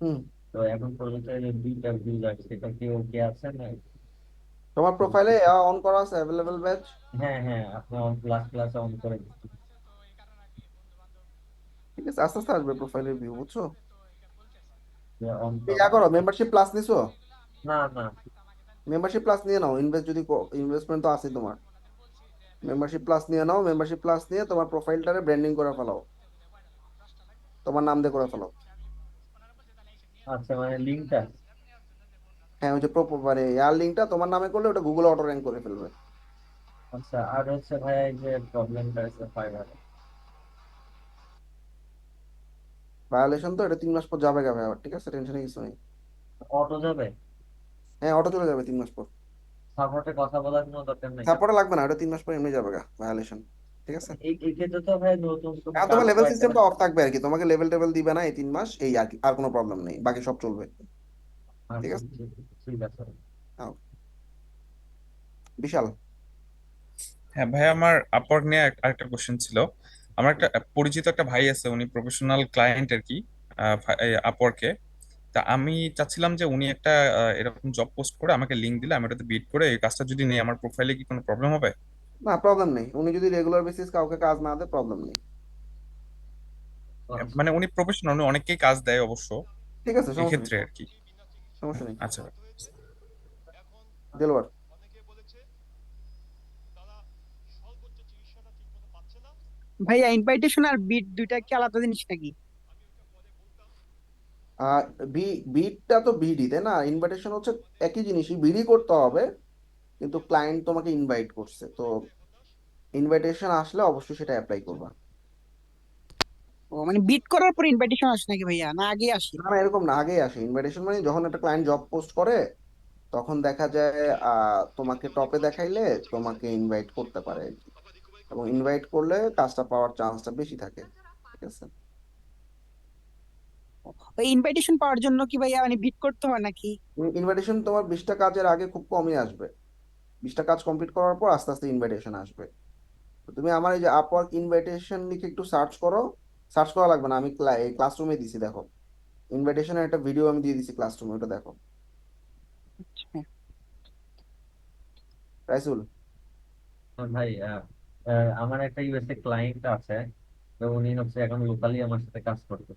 হুম, তো এখন পর্যন্ত এই যে 2টা ভিউজ আছে, সেটা কি ওকে আছে না? তোমার প্রোফাইলে অন করা আছে অ্যাভেলেবল ব্যাচ? হ্যাঁ হ্যাঁ, আপনি অন ক্লাসে অন করে দিচ্ছেন। ঠিক আছে, আস্তে আস্তে আসবে প্রোফাইলের ভিউ, বুঝছো? অন ইয়া করো, মেম্বারশিপ প্লাস নিছো? না না। মেম্বারশিপ প্লাস নিয়ে নাও, ইনভেস্ট যদি ইনভেস্টমেন্ট তো আছে তোমার, মেম্বারশিপ প্লাস নিয়ে নাও, মেম্বারশিপ প্লাস নিয়ে তোমার প্রোফাইলটারে ব্র্যান্ডিং করে ফেলাও, তোমার নাম দিয়ে করে ফেলাও। আচ্ছা, মানে লিঙ্কটা? হ্যাঁ, ওই যে মানে ইয়ার লিঙ্কটা তোমার নামে করলে ওটা গুগলে অটো র্যাঙ্ক করে ফেলবে। আচ্ছা, আর হচ্ছে ভাই এই যে প্রবলেমটা আছে ফাইবারে। ভায়োলেশন তো, এটা 3 মাস পর যাবে গা ভাই আবার, ঠিক আছে, টেনশনে কিছু নেই। অটো যাবে? হ্যাঁ, অটো চলে যাবে 3 মাস পর। সাপোর্টে কথা বলার কোনো দরকার নেই? তারপরে লাগবে না, ওটা 3 মাস পর এমনি যাবে গা ভায়োলেশন, ঠিক আছে? এই ক্ষেত্রে তো ভাই নতুন কোনো আর কাজ তোমার লেভেল করাইতে সিস্টেমটা পারবে? অফ থাকবে আর কি, তোমাকে লেভেল টেভেল দিবে না এই 3 মাস, এই আর কি, আর কোনো প্রবলেম নেই, বাকি সব চলবে। ঠিক আচ্ছা, আছে, ঠিক আছে। হ্যাঁ। বিশাল। হ্যাঁ ভাই, আমার আপওয়ার্ক নিয়ে আরেকটা কোশ্চেন ছিল। আমার একটা পরিচিত একটা ভাই আছে, উনি প্রফেশনাল ক্লায়েন্ট আর কি আপওয়ার্কে। তা আমি চাচ্ছিলাম যে উনি একটা এরকম জব পোস্ট করে আমাকে লিংক দিলে আমি ওটাতে বিড করে এই কাজটা যদি নিই, আমার প্রোফাইলে কি কোনো প্রবলেম হবে? না, প্রবলেম নেই, উনি যদি রেগুলার বেসিস কাউকে কাজ না দেয়, প্রবলেম নেই। মানে উনি প্রফেশনাল, উনি অনেককেই কাজ দেয় অবশ্য, ঠিক আছে, এই সমস্যা নেই, ক্ষেত্রে আর কি। সমস্যা নেই। আচ্ছা। দেলোয়ার। ভাইয়া ইনভাইটেশন আর বিট দুইটা কি আলাদা জিনিস নাকি? আর বিডটা তো বিডই, তাই না? ইনভাইটেশন হচ্ছে একই জিনিসই, বিডই করতে হবে, কিন্তু ক্লায়েন্ট তোমাকে ইনভাইট করছে, তো ইনভাইটেশন আসলে অবশ্যই সেটা অ্যাপ্লাই করবা। ও মানে বিট করার পর ইনভাইটেশন আসে নাকি ভাইয়া, না আগে আসে? না না, এরকম না, আগেই আসে ইনভাইটেশন, মানে যখন একটা ক্লায়েন্ট জব পোস্ট করে তখন দেখা যায় তোমাকে টপে দেখাইলে তোমাকে ইনভাইট করতে পারে আর কি। এবং ইনভাইট করলে কাজটা পাওয়ার চান্সটা বেশি থাকে, ঠিক আছে? ওই ইনভাইটেশন পাওয়ার জন্য কি ভাইয়া মানে বিট করতে হয় নাকি? ইনভাইটেশন তোমার 20টা কাজের আগে খুব কমই আসবে, 20টা কাজ কমপ্লিট করার পর আস্তে আস্তে ইনভাইটেশন আসবে। তো তুমি আমার এই যে আপওয়ার্ক ইনভাইটেশন লিখে একটু সার্চ করো, সার্চ করা লাগবে না, আমি ক্লাসরুমে দিছি, দেখো ইনভাইটেশনের একটা ভিডিও আমি দিয়ে দিছি ক্লাসরুমে, ওটা দেখো। আচ্ছা। রাইসুল, ভাই আমার একটা ইউএসএ ক্লায়েন্ট আছে, তো উনি হচ্ছে এখন লোকালি আমার সাথে কাজ করতে।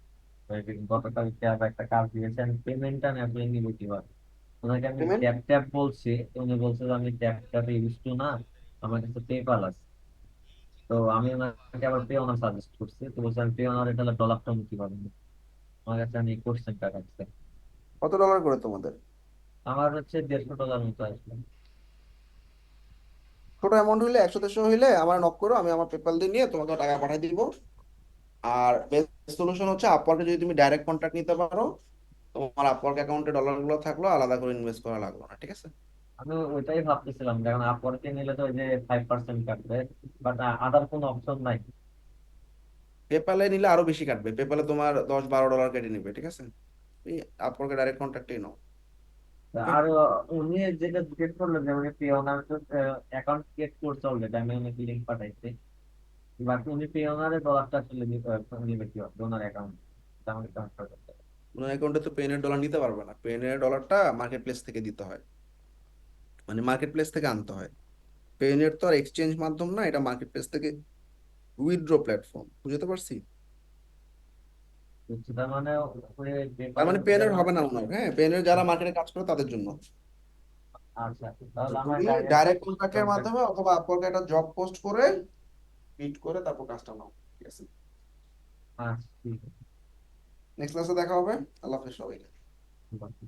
তো এই যে গতকালকে আবার একটা কাজ দিয়েছেন, পেমেন্টটা না আপনি নিবে কিভাবে? ওনাকে আমি পেমেন্ট ট্যাপ ট্যাপ বলছি, তো উনি বলছে যে আমি ট্যাপ ট্যাপ ইউজ টু না, আমার কাছে পেপাল আছে। তো আমি ওনাকে আবার পে অনার সাজেস্ট করছি, তো বলছে আমি পে অনার তাহলে ডলারটা আমি কিভাবে নিবো? আমার কাছে আমি কোশ্চেনটা রাখছে। কত ডলার করে তোমাদের? আমার হচ্ছে $150 মতো আসবে। ছোট অ্যামাউন্ট হইলে 100-150 হইলে আমার নক করো, আমি আমার পেপাল দিয়ে নিয়ে তোমাকে টাকা পাঠিয়ে দিব। আর বেস্ট সলিউশন হচ্ছে আপওয়ার্কে যদি তুমি ডাইরেক্ট কন্ট্যাক্ট নিতে পারো, তোমার আপওয়ার্ক অ্যাকাউন্টে ডলার গুলো থাকলো, আলাদা করে ইনভেস্ট করা লাগলো না, ঠিক আছে? আমি ওইটাই ভাবতেছিলাম, কারণ আপওয়ার্কে নিলে তো ওই যে 5% কাটবে, বাট আদার কোনো অপশন নাই। পেপালে নিলে আরো বেশি কাটবে, পেপালে তোমার $10-12 কেটে নিবে, ঠিক আছে? এই আপওয়ার্কে ডাইরেক্ট কন্ট্যাক্টই নাও। ওকে, আর উনি যেটা জিজ্ঞেস করলো যে উনি পে ওনার অ্যাকাউন্ট ক্রিয়েট করছে অলরেডি, আমি ওনাকে লিঙ্ক পাঠাইছি, বাট উনি পে ওনারে ডলারটা আসলে নিবে কি হবে ওনার অ্যাকাউন্ট, আমাকে ট্রান্সফার করতে হবে। ওনার অ্যাকাউন্টে তো পেনের ডলার নিতে পারবে না, পেনের ডলারটা মার্কেট প্লেস থেকে দিতে হয়, মানে মার্কেট প্লেস থেকে আনতে হয়। পেনের তো আর এক্সচেঞ্জ মাধ্যম না, এটা মার্কেট প্লেস থেকে উইথড্র প্ল্যাটফর্ম, বুঝতে পারছি? বুঝছি, তার মানে ওই তার পেপালের মানে মধ্যে পেনের আমার। হবে না ওনার, হ্যাঁ, পেনের যারা মার্কেটে কাজ করে তাদের জন্য। আচ্ছা, তো তাহলে আমার তুমি ডাইরেক্ট ডাইরেক্ট কন্ট্যাক্টের কন্ট্যাক্ট। মাধ্যমে অথবা আপওয়ার্কে একটা জব পোস্ট করে মিট করে তারপর কাজটা নাও, ঠিক আছে? আচ্ছা, ঠিক নেক্সট ক্লাসে দেখা হবে। আল্লাহ হাফেজ সবাইকে। আছে।